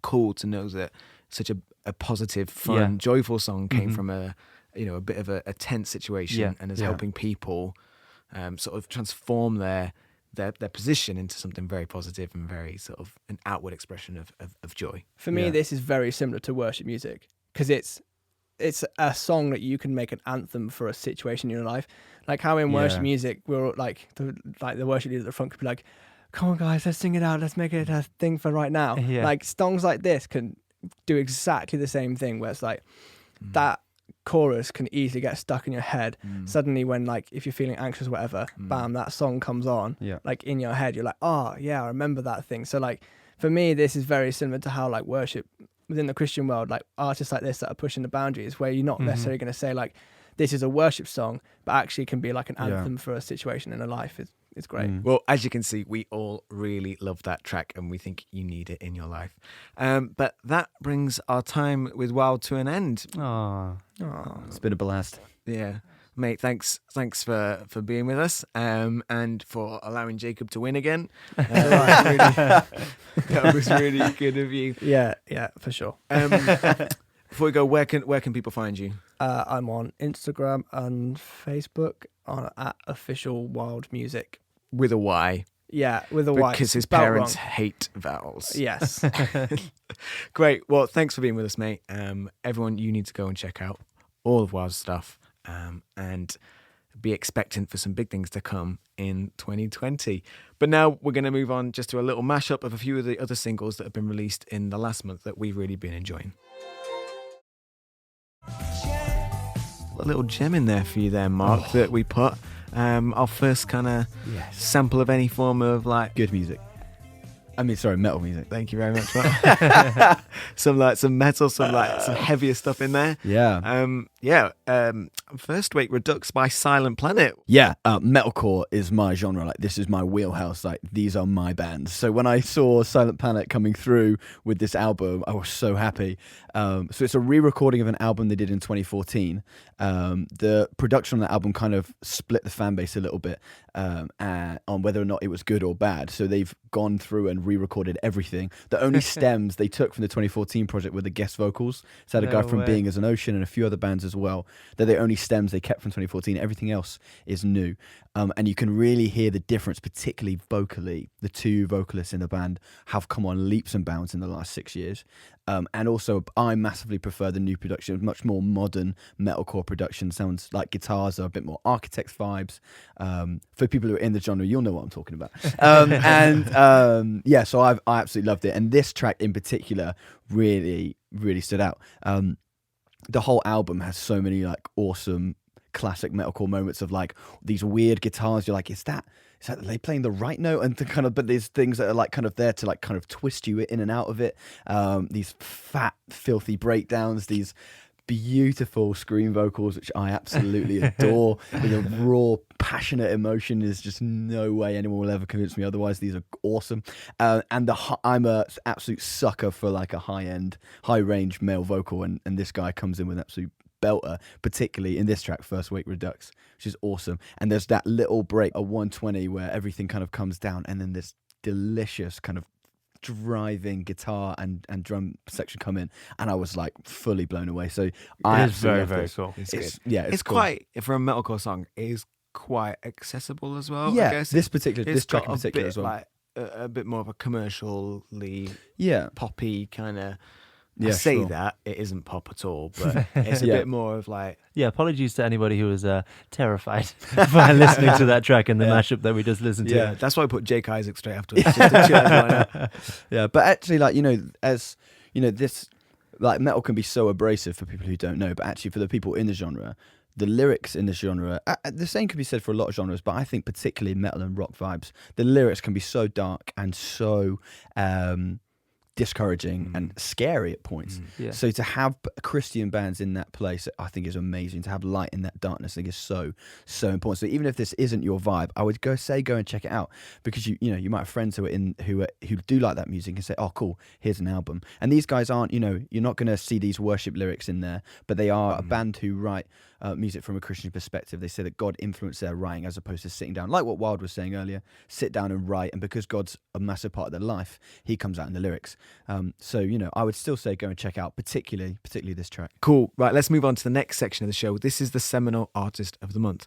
cool to know that such a positive, fun, joyful song came from a bit of a tense situation, and is helping people sort of transform their position into something very positive and very sort of an outward expression of joy. For me, this is very similar to worship music, because it's a song that you can make an anthem for a situation in your life. Like how in worship music, we're like the worship leader at the front could be like, come on guys, let's sing it out, let's make it a thing for right now. Yeah. Like songs like this can do exactly the same thing, where it's like that chorus can easily get stuck in your head. Suddenly when like if you're feeling anxious or whatever, bam, that song comes on. Yeah. Like in your head, you're like, oh yeah, I remember that thing. So like for me, this is very similar to how like worship within the Christian world, like artists like this that are pushing the boundaries, where you're not necessarily going to say like this is a worship song, but actually can be like an anthem for a situation in a life. It's great. Well, as you can see, we all really love that track and we think you need it in your life. But that brings our time with WYLD to an end. Aw. It's been a blast. Yeah. Mate, thanks for being with us and for allowing Jacob to win again. That was really good of you. Yeah, for sure. Before we go, where can people find you? I'm on Instagram and Facebook at official WYLD Music. With a Y. Yeah, with a Y. Because his Spelt parents wrong. hate vowels. Yes. Great. Well, thanks for being with us, mate. Everyone, you need to go and check out all of WYLD's stuff and be expectant for some big things to come in 2020. But now we're going to move on just to a little mashup of a few of the other singles that have been released in the last month that we've really been enjoying. A little gem in there for you there, Mark, that we put. Our first kind of sample of any form of like Good music. I mean, sorry, metal music. Thank you very much, Mark. some metal, some heavier stuff in there. Yeah. First week, Redux by Silent Planet. Yeah, metalcore is my genre. Like, this is my wheelhouse. Like, these are my bands. So when I saw Silent Planet coming through with this album, I was so happy. So it's a re-recording of an album they did in 2014. The production on that album kind of split the fan base a little bit on whether or not it was good or bad. So they've gone through and re-recorded everything. The only stems they took from the 2014 project were the guest vocals. So I had a guy from Being as an Ocean and a few other bands as well. They're the only stems they kept from 2014. Everything else is new. And you can really hear the difference, particularly vocally. The two vocalists in the band have come on leaps and bounds in the last 6 years. And also, I massively prefer the new production. Much more modern metalcore production. Sounds like guitars are a bit more Architects vibes. For people who are in the genre, you'll know what I'm talking about. So I absolutely loved it. And this track in particular really, really stood out. The whole album has so many like awesome classic metalcore moments of like these weird guitars. You're like, is that are they playing the right note? And but there's things that are like kind of there to like kind of twist you in and out of it. These fat, filthy breakdowns, these beautiful scream vocals, which I absolutely adore. With a raw, passionate emotion, there's just no way anyone will ever convince me otherwise. These are awesome. And I'm a absolute sucker for like a high-end, high-range male vocal, and this guy comes in with an absolute belter, particularly in this track, First Wake Redux, which is awesome. And there's that little break at 120 where everything kind of comes down, and then this delicious kind of driving guitar and drum section come in, and I was like fully blown away. So I It is very, very cool. It's cool. quite, for a metalcore song, it is quite accessible as well. Yeah, I guess. this track in got particular bit, as well. Like, a bit more of a commercially poppy kind of. Yeah, I say sure. that it isn't pop at all, but it's a bit more of like. Yeah, apologies to anybody who was terrified by listening to that track and the mashup that we just listened to. Yeah, that's why I put Jake Isaac straight afterwards. Just to cheer everyone up. Yeah, but actually, like, as this, like, metal can be so abrasive for people who don't know, but actually for the people in the genre, the lyrics in this genre, the same could be said for a lot of genres, but I think particularly in metal and rock vibes, the lyrics can be so dark and so discouraging and scary at points. Yeah. So to have Christian bands in that place, I think is amazing. To have light in that darkness, I think is so important. So even if this isn't your vibe, I would go and check it out, because you might have friends who do like that music and say, oh cool, here's an album. And these guys aren't, you're not going to see these worship lyrics in there, but they are a band who write music from a Christian perspective. They say that God influenced their writing as opposed to sitting down, like what WYLD was saying earlier, sit down and write. And because God's a massive part of their life, he comes out in the lyrics. So I would still say go and check out particularly this track. Cool. Right, let's move on to the next section of the show. This is the Seminal Artist of the Month.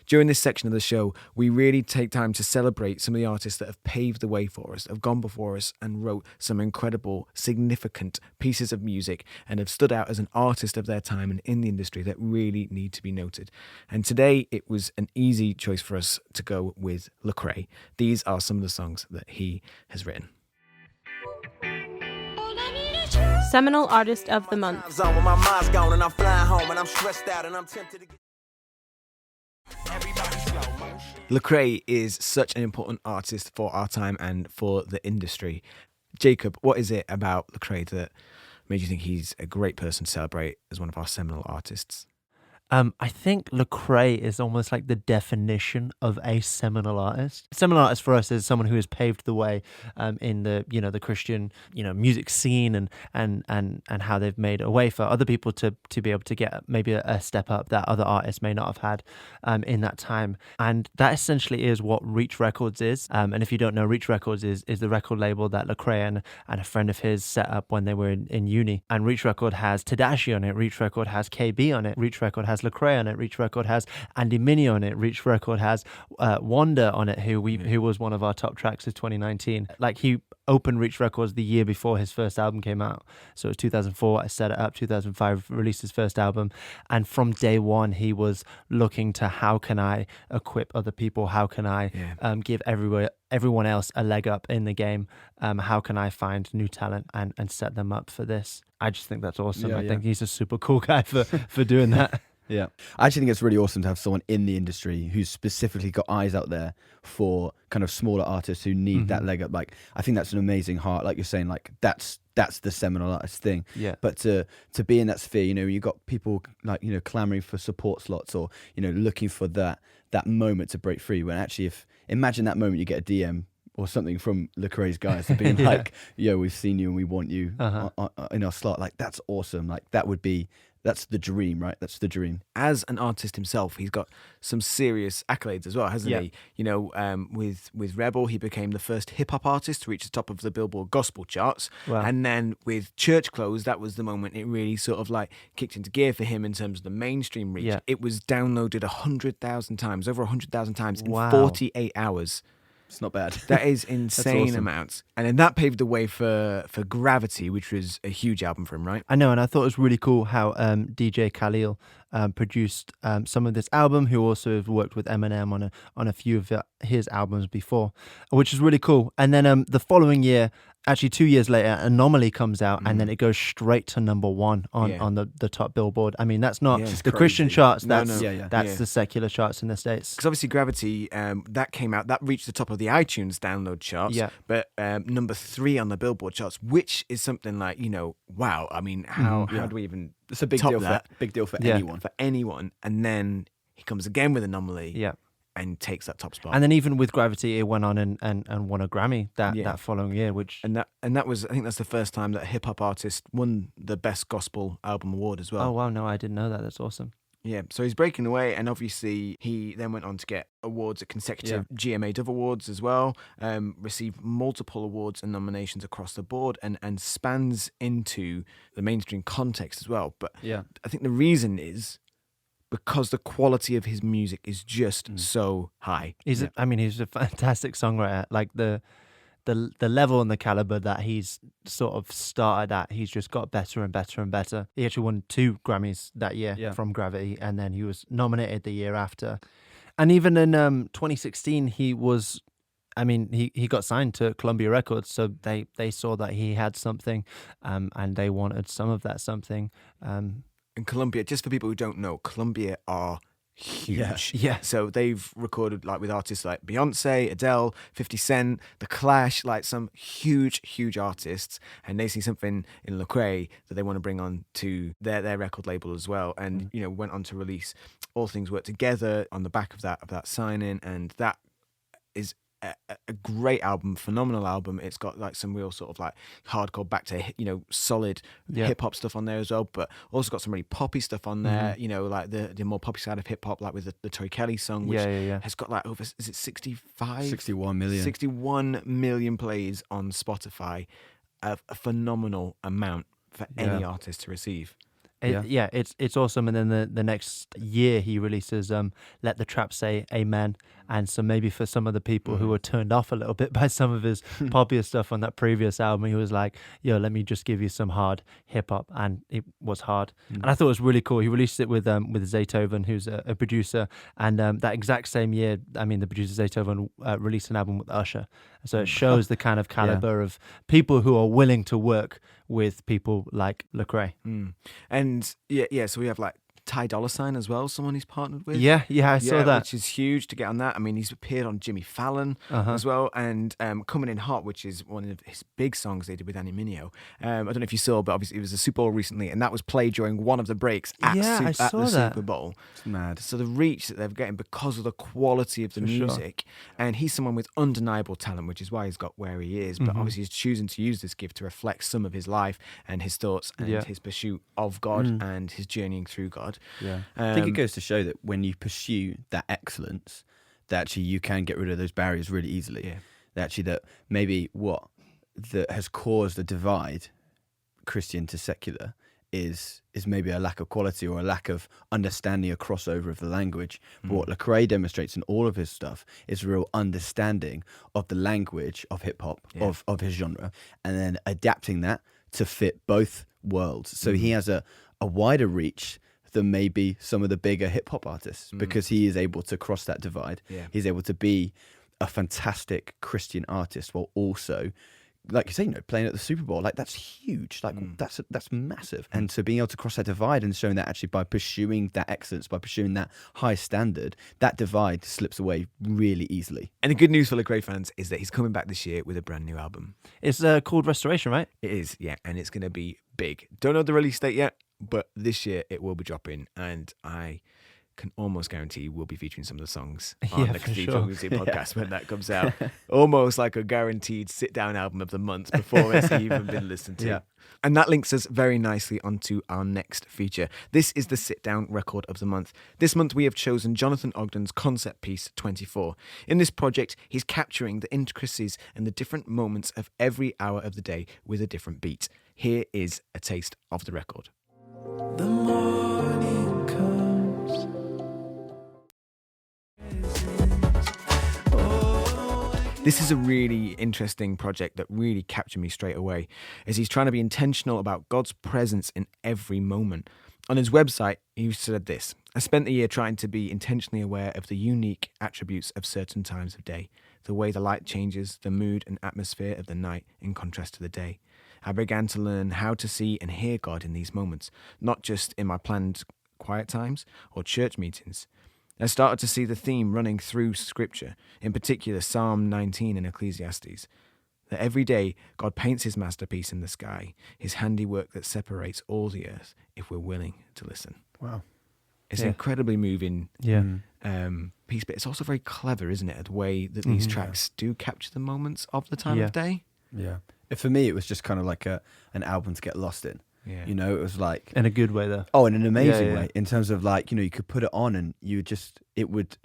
During this section of the show, we really take time to celebrate some of the artists that have paved the way for us, have gone before us and wrote some incredible, significant pieces of music and have stood out as an artist of their time and in the industry that really need to be noted. And today it was an easy choice for us to go with Lecrae. These are some of the songs that he has written. Seminal Artist of the Month. Lecrae is such an important artist for our time and for the industry. Jacob, what is it about Lecrae that made you think he's a great person to celebrate as one of our seminal artists? I think Lecrae is almost like the definition of a seminal artist. Seminal artist for us is someone who has paved the way in the the Christian music scene and how they've made a way for other people to be able to get maybe a step up that other artists may not have had in that time. And that essentially is what Reach Records is. And if you don't know, Reach Records is the record label that Lecrae and a friend of his set up when they were in uni. And Reach Record has Tadashi on it. Reach Record has KB on it. Reach Record has Lecrae on it. Reach Record has Andy Minnie on it. Reach Record has Wanda on it, who was one of our top tracks of 2019. Like, he opened Reach Records the year before his first album came out. So it was 2004, I set it up. 2005, released his first album. And from day one, he was looking to how can I equip other people? How can I give everyone else a leg up in the game? How can I find new talent and set them up for this? I just think that's awesome. I think he's a super cool guy for doing that. Yeah. I actually think it's really awesome to have someone in the industry who's specifically got eyes out there for kind of smaller artists who need that leg up. Like, I think that's an amazing heart. Like you're saying, like that's the seminal artist thing. Yeah. But to be in that sphere, you got people like, clamoring for support slots or, looking for that moment to break free, when actually imagine that moment you get a DM or something from Lecrae's guys being like, yo, we've seen you and we want you in our slot. Like, that's awesome. Like, that's the dream, right? That's the dream. As an artist himself, he's got some serious accolades as well, hasn't he? With Rebel, he became the first hip-hop artist to reach the top of the Billboard gospel charts. Wow. And then with Church Clothes, that was the moment it really sort of like kicked into gear for him in terms of the mainstream reach. Yeah. It was downloaded 100,000 times, over 100,000 times in Wow. 48 hours. It's not bad. That is insane awesome. amounts. And then that paved the way for Gravity, which was a huge album for him, right? I know, and I thought it was really cool how DJ Khalil produced some of this album, who also has worked with Eminem on a few of his albums before, which is really cool. And then the following year, actually 2 years later, Anomaly comes out, and then it goes straight to number one on the top Billboard. I mean, that's not the Christian charts, that's the secular charts in the States. Because obviously Gravity, that came out, that reached the top of the iTunes download charts, but number 3 on the Billboard charts, which is something like, wow. I mean, how do we even It's a big top deal that? big deal for anyone. For anyone. And then he comes again with Anomaly. Yeah. And takes that top spot. And then even with Gravity, it went on and won a Grammy that following year, which that was, I think that's the first time that a hip hop artist won the Best Gospel Album Award as well. Oh wow, no, I didn't know that. That's awesome. Yeah, so he's breaking away, and obviously he then went on to get awards at consecutive GMA Dove Awards as well, received multiple awards and nominations across the board, and spans into the mainstream context as well. But I think the reason is because the quality of his music is just so high. He's a fantastic songwriter. Like the level and the caliber that he's sort of started at, he's just got better and better and better. He actually won 2 Grammys that year from Gravity, and then he was nominated the year after. And even in 2016, he got signed to Columbia Records, so they saw that he had something, and they wanted some of that something. And Columbia, just for people who don't know, Columbia are huge. Yeah. So they've recorded like with artists like Beyonce, Adele, 50 Cent, The Clash, like some huge, huge artists, and they see something in Lecrae that they want to bring on to their record label as well. And went on to release All Things Work Together on the back of that signing, and that is a great album, phenomenal album. It's got like some real sort of like hardcore back to solid hip hop stuff on there as well, but also got some really poppy stuff on there. Like the more poppy side of hip hop, like with the Tori Kelly song, which has got like over, is it 61 million plays on Spotify, a phenomenal amount for any artist to receive. It's awesome. And then the next year he releases Let the Trap Say Amen. And so maybe for some of the people who were turned off a little bit by some of his poppier stuff on that previous album, he was like, yo, let me just give you some hard hip hop. And it was hard. And I thought it was really cool. He released it with Zaytoven, who's a producer. And that exact same year, the producer Zaytoven released an album with Usher. So it shows the kind of caliber of people who are willing to work with people like Lecrae. And so we have like Ty Dolla $ign as well, someone he's partnered with. I saw that. Which is huge to get on that. I mean, he's appeared on Jimmy Fallon as well, and Coming in Hot, which is one of his big songs they did with Annie Mineo. I don't know if you saw, but obviously it was a Super Bowl recently, and that was played during one of the breaks at the Super Bowl. It's mad. So the reach that they're getting because of the quality of the music, and he's someone with undeniable talent, which is why he's got where he is, but obviously he's choosing to use this gift to reflect some of his life and his thoughts and his pursuit of God and his journeying through God. Yeah. I think it goes to show that when you pursue that excellence, that actually you can get rid of those barriers really easily. Yeah. That maybe that has caused a divide, Christian to secular, is maybe a lack of quality or a lack of understanding, a crossover of the language. But what Lecrae demonstrates in all of his stuff is a real understanding of the language of hip hop, of his genre, and then adapting that to fit both worlds. So he has a wider reach than maybe some of the bigger hip hop artists, because he is able to cross that divide. Yeah. He's able to be a fantastic Christian artist while also, like you say, playing at the Super Bowl. Like, that's huge. Like that's massive. And so being able to cross that divide and showing that actually by pursuing that excellence, by pursuing that high standard, that divide slips away really easily. And the good news for Lecrae fans is that he's coming back this year with a brand new album. It's called Restoration, right? It is, yeah, and it's going to be big. Don't know the release date yet, but this year it will be dropping, and I can almost guarantee we'll be featuring some of the songs on the Cathedral Music Podcast when that comes out. Almost like a guaranteed sit-down album of the month before it's even been listened to. Yeah. And that links us very nicely onto our next feature. This is the sit-down record of the month. This month we have chosen Jonathan Ogden's concept piece, 24. In this project, he's capturing the intricacies and the different moments of every hour of the day with a different beat. Here is a taste of the record. The morning comes. This is a really interesting project that really captured me straight away, as he's trying to be intentional about God's presence in every moment. On his website, he said this: I spent the year trying to be intentionally aware of the unique attributes of certain times of day, the way the light changes, the mood and atmosphere of the night in contrast to the day. I began to learn how to see and hear God in these moments, not just in my planned quiet times or church meetings. I started to see the theme running through Scripture, in particular Psalm 19 and Ecclesiastes, that every day God paints his masterpiece in the sky, his handiwork that separates all the earth, if we're willing to listen. Wow. It's an incredibly moving piece, but it's also very clever, isn't it, the way that these tracks do capture the moments of the time of day. Yeah. For me, it was just kind of like an album to get lost in. Yeah. It was like... In a good way, though. Oh, in an amazing way. In terms of like, you could put it on and it would...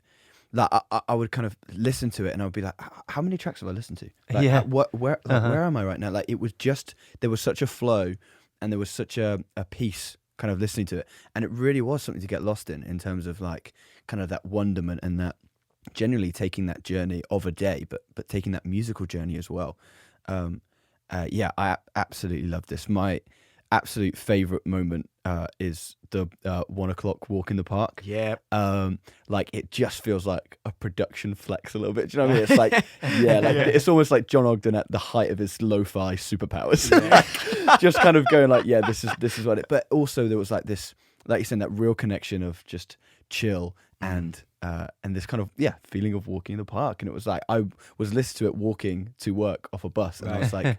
Like, I would kind of listen to it and I would be like, how many tracks have I listened to? Like, where am I right now? Like, it was just... There was such a flow and there was such a peace kind of listening to it. And it really was something to get lost in terms of like, kind of that wonderment and that generally taking that journey of a day, but taking that musical journey as well. I absolutely love this. My absolute favorite moment is the 1 o'clock walk in the park. Yeah. Like, it just feels like a production flex a little bit. Do you know what I mean? It's like, it's almost like John Ogden at the height of his lo-fi superpowers. Like, just kind of going like, this is what it. But also there was like this, like you said, that real connection of just chill and this kind of feeling of walking in the park. And it was like I was listening to it walking to work off a bus, and I was like,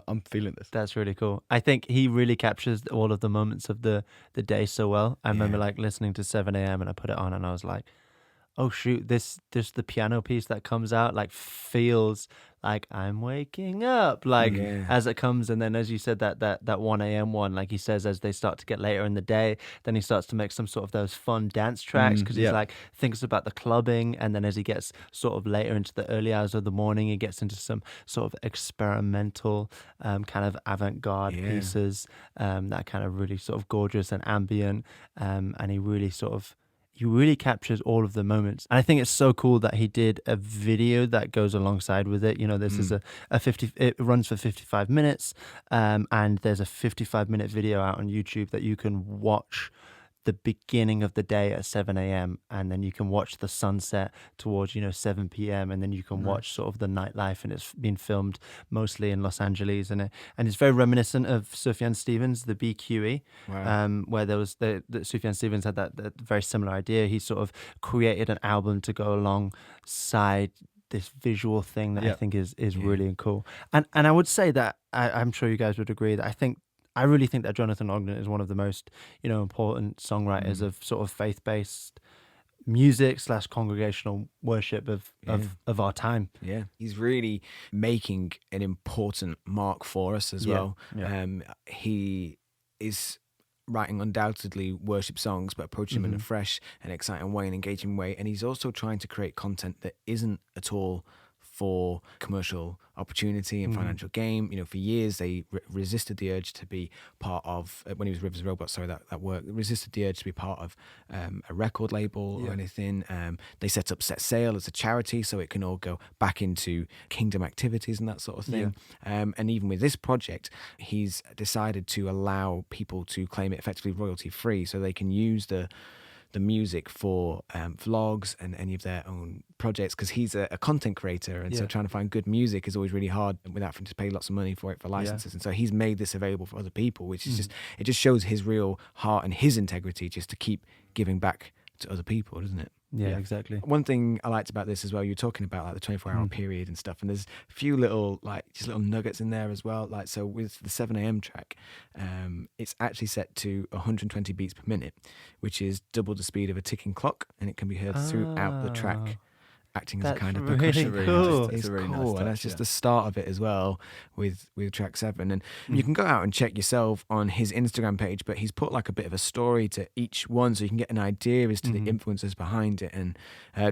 I'm feeling this. That's really cool. I think he really captures all of the moments of the day so well. I remember like listening to 7 a.m. and I put it on and I was like, oh shoot, this the piano piece that comes out like feels like I'm waking up, like Yeah. as it comes. And then, as you said, that 1 a.m. one, like he says, as they start to get later in the day, then he starts to make some sort of those fun dance tracks, because he's yeah. like thinks about the clubbing. And then as he gets sort of later into the early hours of the morning, he gets into some sort of experimental kind of avant-garde Yeah. pieces that kind of really sort of gorgeous and ambient, and he really captures all of the moments. And I think it's so cool that he did a video that goes alongside with it. You know, this is a 50, it runs for 55 minutes, and there's a 55-minute video out on YouTube that you can watch the beginning of the day at 7 a.m. and then you can watch the sunset towards 7 p.m. and then you can watch sort of the nightlife, and it's been filmed mostly in Los Angeles, and it's very reminiscent of Sufjan Stevens, the BQE. Wow. Where there was the Sufjan Stevens had that very similar idea. He sort of created an album to go alongside this visual thing that I think is really cool. And I would say that I'm sure you guys would agree that I really think that Jonathan Ogden is one of the most, important songwriters of sort of faith-based music / congregational worship of our time. Yeah, he's really making an important mark for us as well. Yeah. He is writing undoubtedly worship songs, but approaching them in a fresh and exciting way, and engaging way. And he's also trying to create content that isn't at all for commercial opportunity and financial gain. For years they resisted the urge to be part of, when he was Rivers Robots, that work, resisted the urge to be part of a record label or anything. They set up Set Sail as a charity so it can all go back into kingdom activities and that sort of thing. And even with this project, he's decided to allow people to claim it effectively royalty free, so they can use the music for vlogs and any of their own projects, because he's a content creator, and so trying to find good music is always really hard without having to pay lots of money for licenses. And so he's made this available for other people, which is it just shows his real heart and his integrity just to keep giving back to other people, doesn't it? Yeah, exactly. One thing I liked about this as well, you were talking about like the 24-hour period and stuff, and there's a few little nuggets in there as well. Like, so with the 7 a.m. track, it's actually set to 120 beats per minute, which is double the speed of a ticking clock, and it can be heard throughout the track, acting as a kind of really percussion. cool. It's a really cool, nice and touch, that's just the start of it as well with track 7. And you can go out and check yourself on his Instagram page, but he's put like a bit of a story to each one, so you can get an idea as to the influences behind it. And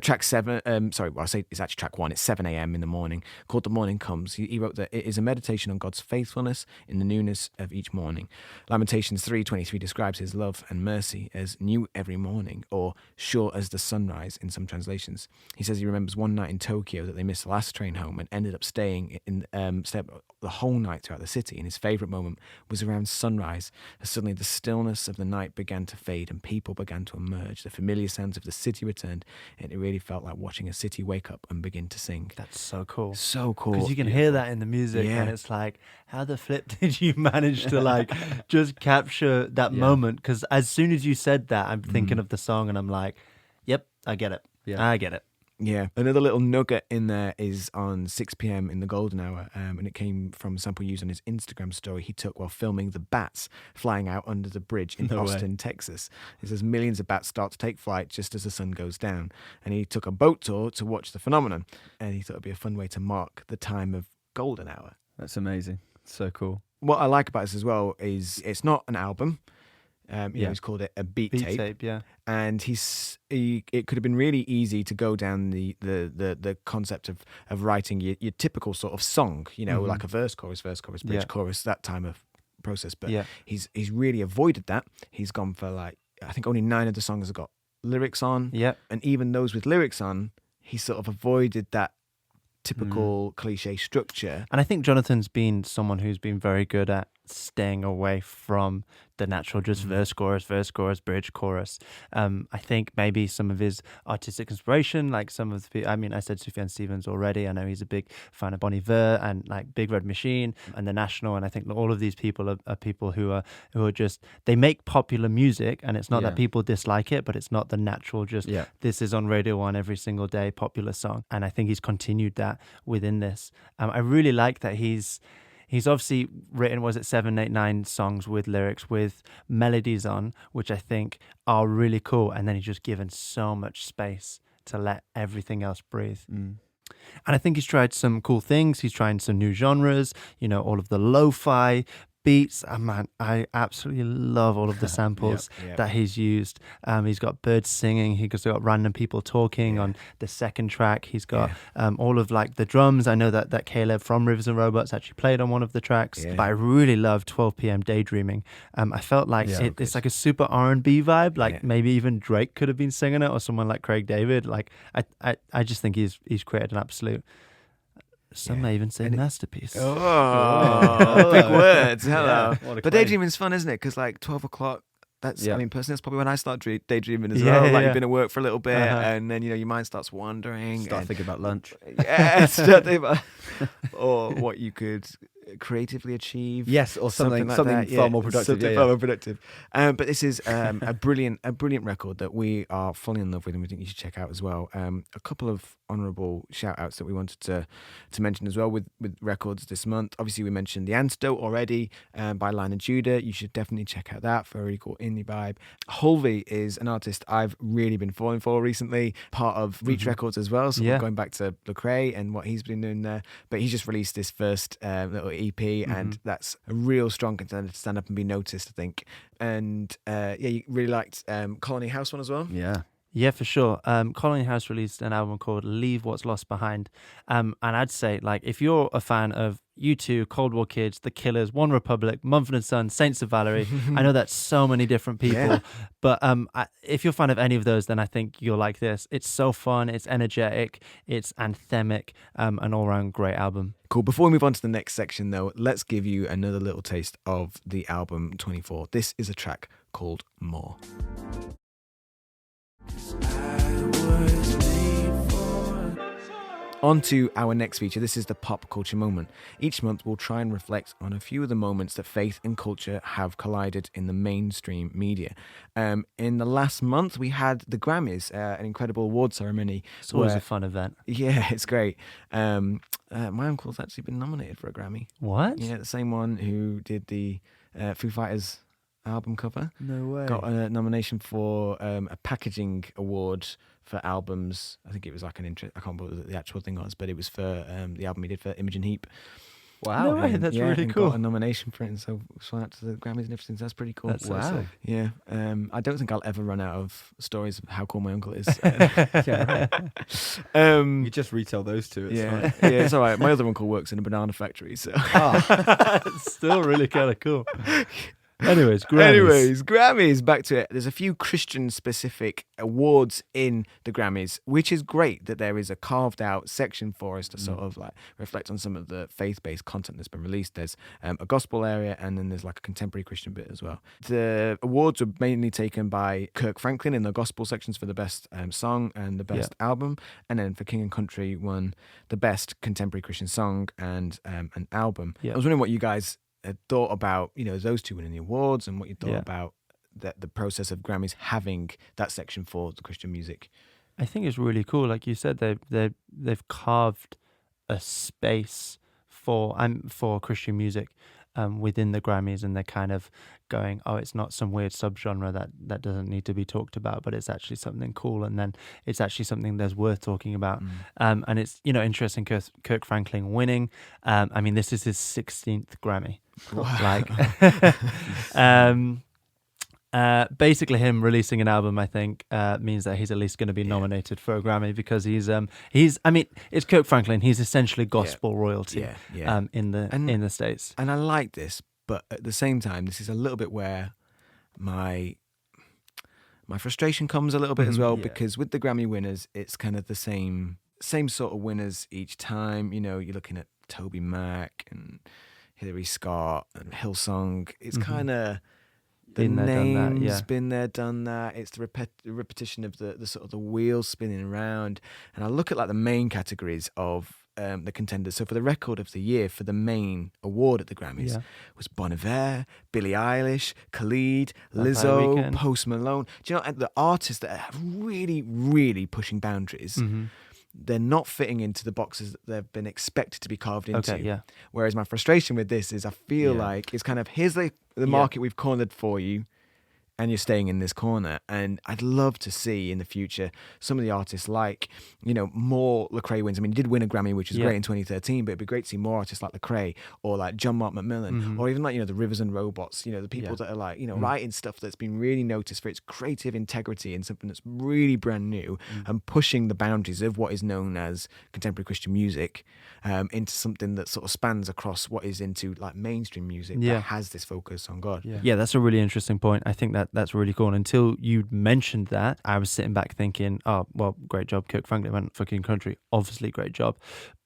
track 7, I say it's actually track 1. It's 7 a.m. in the morning, called The Morning Comes. He wrote that it is a meditation on God's faithfulness in the newness of each morning. Lamentations 3:23 describes his love and mercy as new every morning, or sure as the sunrise in some translations. He says he remembers one night in Tokyo that they missed the last train home and ended up staying the whole night throughout the city. And his favourite moment was around sunrise, as suddenly the stillness of the night began to fade and people began to emerge. The familiar sounds of the city returned, and it really felt like watching a city wake up and begin to sing. That's so cool. So cool. Because you can hear that in the music, and it's like, how the flip did you manage to like just capture that moment? Because as soon as you said that, I'm thinking of the song, and I'm like, yep, I get it. Yeah. I get it. Yeah. Another little nugget in there is on 6 p.m. in the golden hour, and it came from a sample used on his Instagram story he took while filming the bats flying out under the bridge in Austin, Texas. It says millions of bats start to take flight just as the sun goes down, and he took a boat tour to watch the phenomenon, and he thought it'd be a fun way to mark the time of golden hour. That's amazing. So cool. What I like about this as well is it's not an album. He's called it a beat tape. And it could have been really easy to go down the concept of writing your typical sort of song, like a verse, chorus, bridge, chorus, that time of process. But he's really avoided that. He's gone for I think only 9 of the songs have got lyrics on. Yeah. And even those with lyrics on, he sort of avoided that typical cliche structure. And I think Jonathan's been someone who's been very good at staying away from the natural just verse, chorus, bridge, chorus. I think maybe some of his artistic inspiration, like some of the, I said Sufjan Stevens already. I know he's a big fan of Bon Iver and like Big Red Machine and The National. And I think all of these people are people who are just, they make popular music, and it's not that people dislike it, but it's not the natural just, this is on Radio 1 every single day, popular song. And I think he's continued that within this. I really like that he's obviously written, 7, 8, 9 songs with lyrics, with melodies on, which I think are really cool. And then he's just given so much space to let everything else breathe. Mm. And I think he's tried some cool things. He's trying some new genres, all of the lo-fi beats. Oh, man, I absolutely love all of the samples Yep. that he's used. He's got birds singing. He's got random people talking on the second track. He's got all of like the drums. I know that Caleb from Rivers and Robots actually played on one of the tracks, but I really love 12 p.m. Daydreaming. I felt like it's like a super R&B vibe. Like maybe even Drake could have been singing it, or someone like Craig David. Like I just think he's created an absolute. Some may even say masterpiece. Oh, big words. Hello. Yeah, But daydreaming's fun, isn't it? Because like 12 o'clock, I mean, personally, that's probably when I start daydreaming as well. Like you've been at work for a little bit and then, your mind starts wandering. Start thinking about lunch. Yeah, start thinking about or what you could creatively achieve. Yes, or something like far that. more productive. Something far more productive. But this is a brilliant record that we are fully in love with and we think you should check out as well. A couple of honourable shout outs that we wanted to mention as well with records this month. Obviously we mentioned The Antidote already by Lionel Judah. You should definitely check out that for a really cool indie vibe. Holvey is an artist I've really been falling for recently, part of Reach Records as well, so we're going back to Lecrae and what he's been doing there. But he's just released this first little EP and that's a real strong contender to stand up and be noticed, I think. And you really liked Colony House one as well. Yeah, for sure. Colony House released an album called Leave What's Lost Behind. And I'd say, like, if you're a fan of U2, Cold War Kids, The Killers, One Republic, Mumford & Sons, Saints of Valerie, I know that's so many different people, but if you're a fan of any of those, then I think you'll like this. It's so fun, it's energetic, it's anthemic, an all-round great album. Cool. Before we move on to the next section, though, let's give you another little taste of the album 24. This is a track called More. On to our next feature. This is the Pop Culture Moment. Each month we'll try and reflect on a few of the moments that faith and culture have collided in the mainstream media. In the last month we had the Grammys, an incredible award ceremony. It's always a fun event. Yeah, it's great. My uncle's actually been nominated for a Grammy. What? Yeah, the same one who did the Foo Fighters album cover. No way. Got a nomination for a packaging award for albums. I think it was like I can't remember what the actual thing was, but it was for the album he did for Imogen Heap. Wow. No way, that's really cool. Got a nomination for it, and so flying out to the Grammys and everything. So that's pretty cool. That's so sick. Yeah. I don't think I'll ever run out of stories of how cool my uncle is. You just retell those two. It's fine. Yeah, it's all right. My other uncle works in a banana factory, so It's still really kind of cool. Anyways, Grammys. Back to it. There's a few Christian-specific awards in the Grammys, which is great that there is a carved-out section for us to sort of like reflect on some of the faith-based content that's been released. There's a gospel area, and then there's like a contemporary Christian bit as well. The awards were mainly taken by Kirk Franklin in the gospel sections for the best song and the best album, and then for King and Country won the best contemporary Christian song and an album. I was wondering what you guys had thought about, those two winning the awards, and what you thought about the process of Grammys having that section for the Christian music. I think it's really cool. Like you said, they've carved a space for Christian music within the Grammys, and they're kind of going, it's not some weird subgenre that doesn't need to be talked about, but it's actually something cool, and then it's actually something that's worth talking about. And it's interesting, Kirk Franklin winning. I mean, this is his 16th Grammy. Basically him releasing an album, I think, means that he's at least going to be nominated for a Grammy, because it's Kirk Franklin. He's essentially gospel royalty in the States. And I like this, but at the same time, this is a little bit where my frustration comes a little bit as well, because with the Grammy winners, it's kind of the same sort of winners each time. You're looking at Toby Mac and Hillary Scott and Hillsong. It's kind of the names, been there, done that. It's the repetition of the sort of the wheels spinning around. And I look at like the main categories of the contenders. So for the record of the year, for the main award at the Grammys, was Bon Iver, Billie Eilish, Khalid, Lizzo, Post Malone. Do you know the artists that are really, really pushing boundaries? They're not fitting into the boxes that they've been expected to be carved into. Whereas my frustration with this is I feel like it's kind of, here's the market we've cornered for you, and you're staying in this corner. And I'd love to see in the future some of the artists like, more Lecrae wins. I mean, he did win a Grammy, which is great in 2013, but it'd be great to see more artists like Lecrae or like John Mark McMillan, or even like, the Rivers and Robots, the people that are like, writing stuff that's been really noticed for its creative integrity and something that's really brand new and pushing the boundaries of what is known as contemporary Christian music into something that sort of spans across what is into like mainstream music that has this focus on God. Yeah, that's a really interesting point. I think that's really cool. And until you mentioned that, I was sitting back thinking, oh, well, great job, Kirk Franklin went fucking country. Obviously, great job.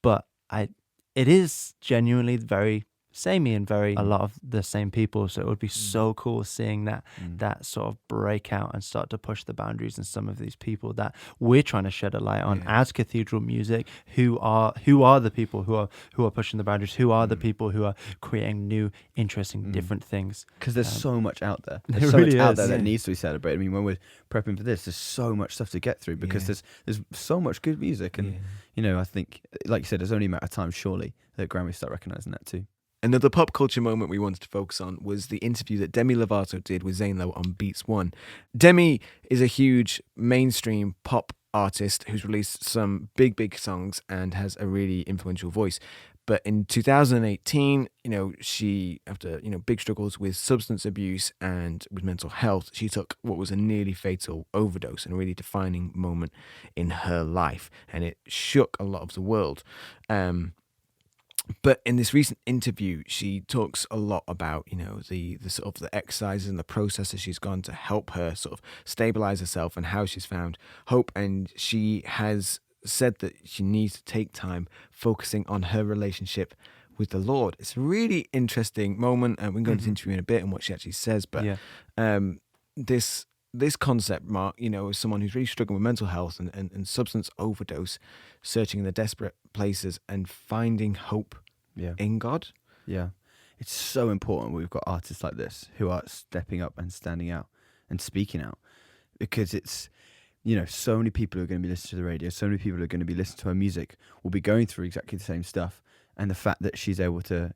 But it is genuinely very samey and very a lot of the same people. So it would be so cool seeing that sort of breakout and start to push the boundaries in some of these people that we're trying to shed a light on as Cathedral Music. Who are the people who are pushing the boundaries? Who are the people who are creating new, interesting, different things? Because there's so much out there. There There's so really much out is, there that yeah. needs to be celebrated. I mean, when we're prepping for this, there's so much stuff to get through because there's so much good music. And, I think, like you said, there's only a matter of time, surely, that Grammys start recognising that too. Another pop culture moment we wanted to focus on was the interview that Demi Lovato did with Zane Lowe on Beats One. Demi is a huge mainstream pop artist who's released some big songs and has a really influential voice. But in 2018, she, after, big struggles with substance abuse and with mental health, she took what was a nearly fatal overdose and a really defining moment in her life. And it shook a lot of the world. But in this recent interview, she talks a lot about, the sort of the exercises and the processes she's gone to help her sort of stabilize herself and how she's found hope. And she has said that she needs to take time focusing on her relationship with the Lord. It's a really interesting moment, and we can go into the interview in a bit and what she actually says. But this concept, Mark, as someone who's really struggling with mental health and substance overdose, searching in the desperate places and finding hope in God. Yeah. It's so important we've got artists like this who are stepping up and standing out and speaking out, because it's, so many people who are going to be listening to the radio, so many people who are going to be listening to her music will be going through exactly the same stuff. And the fact that she's able to,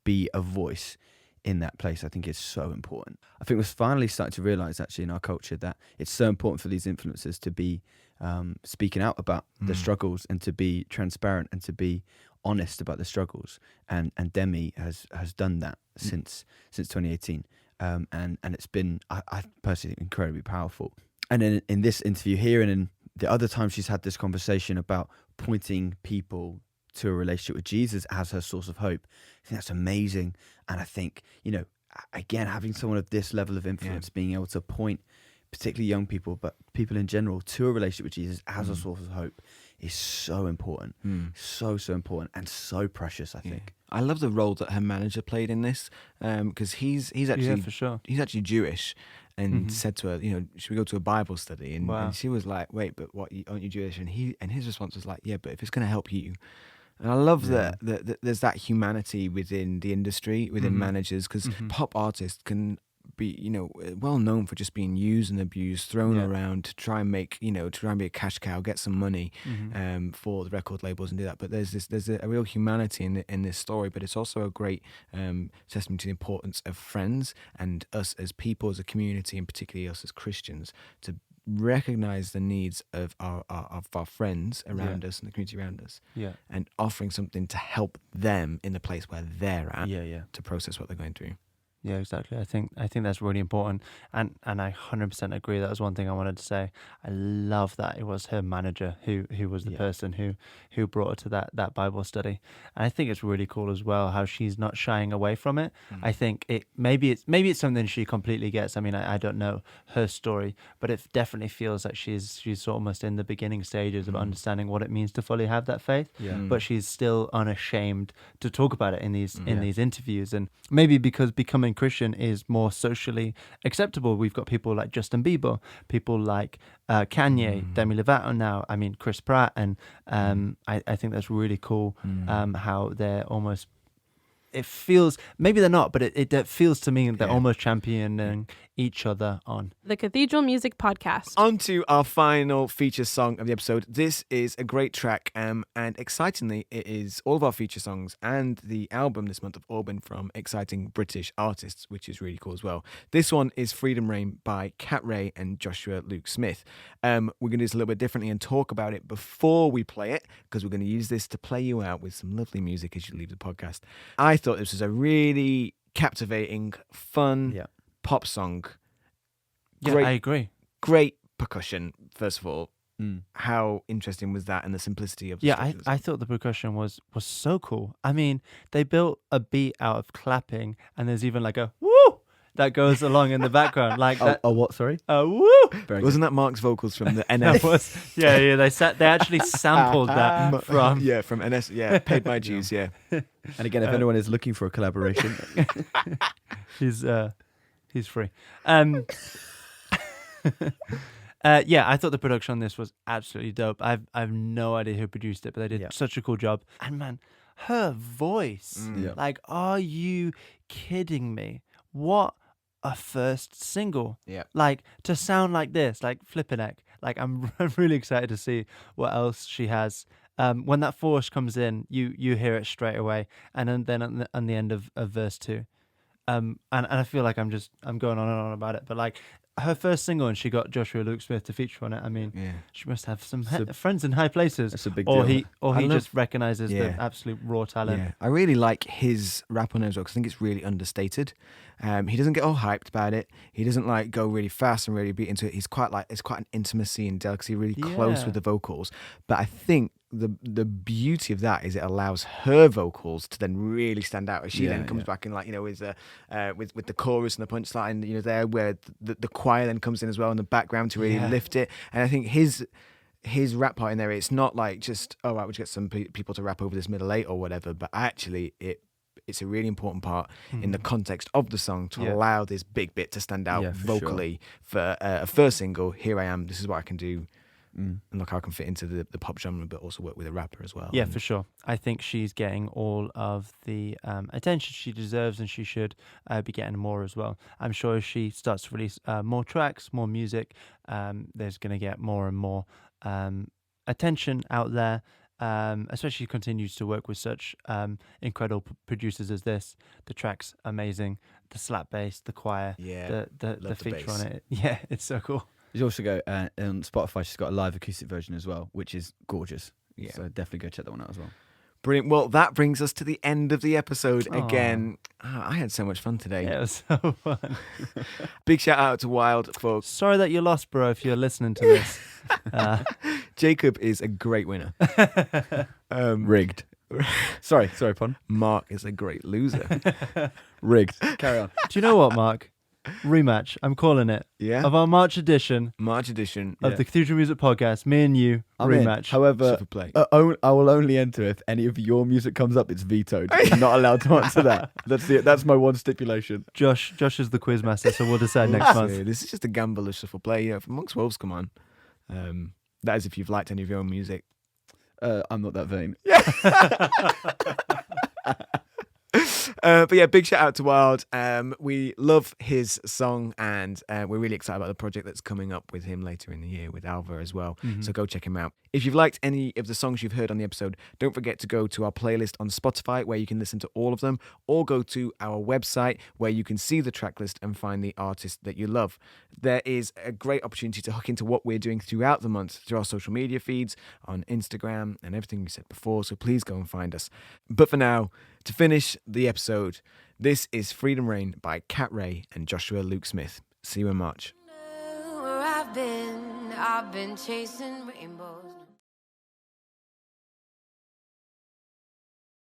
be a voice in that place, I think is so important. I think we're finally starting to realise actually in our culture that it's so important for these influencers to be speaking out about the struggles and to be transparent and to be honest about the struggles. And Demi has done that since 2018. And it's been, I personally think, incredibly powerful. And in this interview here and in the other times she's had this conversation about pointing people to a relationship with Jesus as her source of hope, I think that's amazing. And I think, again, having someone of this level of influence, being able to point particularly young people, but people in general, to a relationship with Jesus as a source of hope is so important. So important and so precious, I think. I love the role that her manager played in this, because he's actually for sure. He's actually Jewish, and said to her, should we go to a Bible study? And she was like, wait, but what? Aren't you Jewish? And his response was like, yeah, but if it's going to help you. And I love that there's that humanity within the industry, within managers, because pop artists can be, well known for just being used and abused, thrown around to try and make, to try and be a cash cow, get some money for the record labels and do that. But there's a real humanity in this story, but it's also a great testament to the importance of friends and us as people, as a community, and particularly us as Christians, to recognize the needs of our friends around us and the community around us, and offering something to help them in the place where they're at, to process what they're going through. Yeah, exactly. I think that's really important, and I 100% agree. That was one thing I wanted to say. I love that it was her manager who was the person who brought her to that Bible study, and I think it's really cool as well how she's not shying away from it. I think maybe it's something she completely gets. I mean, I don't know her story, but it definitely feels like she's almost in the beginning stages of understanding what it means to fully have that faith. But she's still unashamed to talk about it in these interviews, and maybe because becoming Christian is more socially acceptable. We've got people like Justin Bieber, people like Kanye, Demi Lovato now, I mean Chris Pratt, and I think that's really cool how they're almost, it feels, maybe they're not, but it feels to me they're almost championing each other on. The Cathedral Music Podcast. On to our final feature song of the episode. This is a great track, and excitingly, it is all of our feature songs and the album this month have all been from exciting British artists, which is really cool as well. This one is Freedom Reign by Lecrae and Joshua Luke Smith. We're going to do this a little bit differently and talk about it before we play it, because we're going to use this to play you out with some lovely music as you leave the podcast. I thought this was a really captivating, fun pop song. Yeah, I agree. Great percussion, first of all. How interesting was that, and the simplicity of the structures? I thought the percussion was so cool. I mean, they built a beat out of clapping, and there's even like a woo that goes along in the background, like that. Oh, what? Sorry. Woo! Wasn't that Mark's vocals from the NF? They actually sampled that from from NS. Yeah, paid my dues. Yeah. And again, if anyone is looking for a collaboration, he's free. I thought the production on this was absolutely dope. I've no idea who produced it, but they did such a cool job. And man, her voice, like, are you kidding me? What a first single. Yeah. Like, to sound like this, like flipping heck. Like, I'm really excited to see what else she has. When that force comes in, you hear it straight away, and then on the end of verse 2. And I feel like I'm going on and on about it, but like her first single, and she got Joshua Luke Smith to feature on it. I mean, she must have some friends in high places. That's a big deal. He just recognizes the absolute raw talent. Yeah. I really like his rap on it as well, because I think it's really understated. He doesn't get all hyped about it. He doesn't like go really fast and really beat into it. He's quite it's quite an intimacy and delicacy, really close with the vocals. But I think the beauty of that is it allows her vocals to then really stand out as she then comes back in, like, you know, with the chorus and the punchline, you know, there where the choir then comes in as well in the background to really lift it. And I think his rap part in there, it's not like just, oh right, we'll just get some people to rap over this middle eight or whatever, but actually it's a really important part in the context of the song to allow this big bit to stand out vocally for a first single. Here I am, this is what I can do. And look how I can fit into the pop genre, but also work with a rapper as well. Yeah, for sure. I think she's getting all of the attention she deserves, and she should be getting more as well. I'm sure as she starts to release more tracks, more music, there's going to get more and more attention out there, especially continues to work with such incredible producers as this. The track's amazing. The slap bass, the choir, the feature on it. Yeah, it's so cool. you also go on Spotify. She's got a live acoustic version as well, which is gorgeous. Yeah. So definitely go check that one out as well. Brilliant. Well, that brings us to the end of the episode again. Oh, I had so much fun today. Yeah, it was so fun. Big shout out to WYLD for... Sorry that you're lost, bro, if you're listening to this. Jacob is a great winner. Rigged. Sorry, pun. Mark is a great loser. Rigged. Carry on. Do you know what, Mark? Rematch. I'm calling it. Yeah. Of our March edition of the Cathedral Music Podcast. Me and you, rematch. In. However, I will only enter if any of your music comes up. It's vetoed. I'm not allowed to answer that. That's my one stipulation. Josh is the quiz master, so we'll decide next month. This is just a gamble of shuffle play. If Amongst Wolves come on, that is if you've liked any of your own music. I'm not that vain. But yeah, big shout out to WYLD. We love his song, and we're really excited about the project that's coming up with him later in the year with Alva as well. Mm-hmm. So go check him out. If you've liked any of the songs you've heard on the episode, don't forget to go to our playlist on Spotify where you can listen to all of them, or go to our website where you can see the track list and find the artist that you love. There is a great opportunity to hook into what we're doing throughout the month through our social media feeds on Instagram and everything we said before, so please go and find us. But for now, to finish the episode, this is Freedom Reign by Lecrae and Joshua Luke Smith. See you in March. Where I've been chasing rainbows.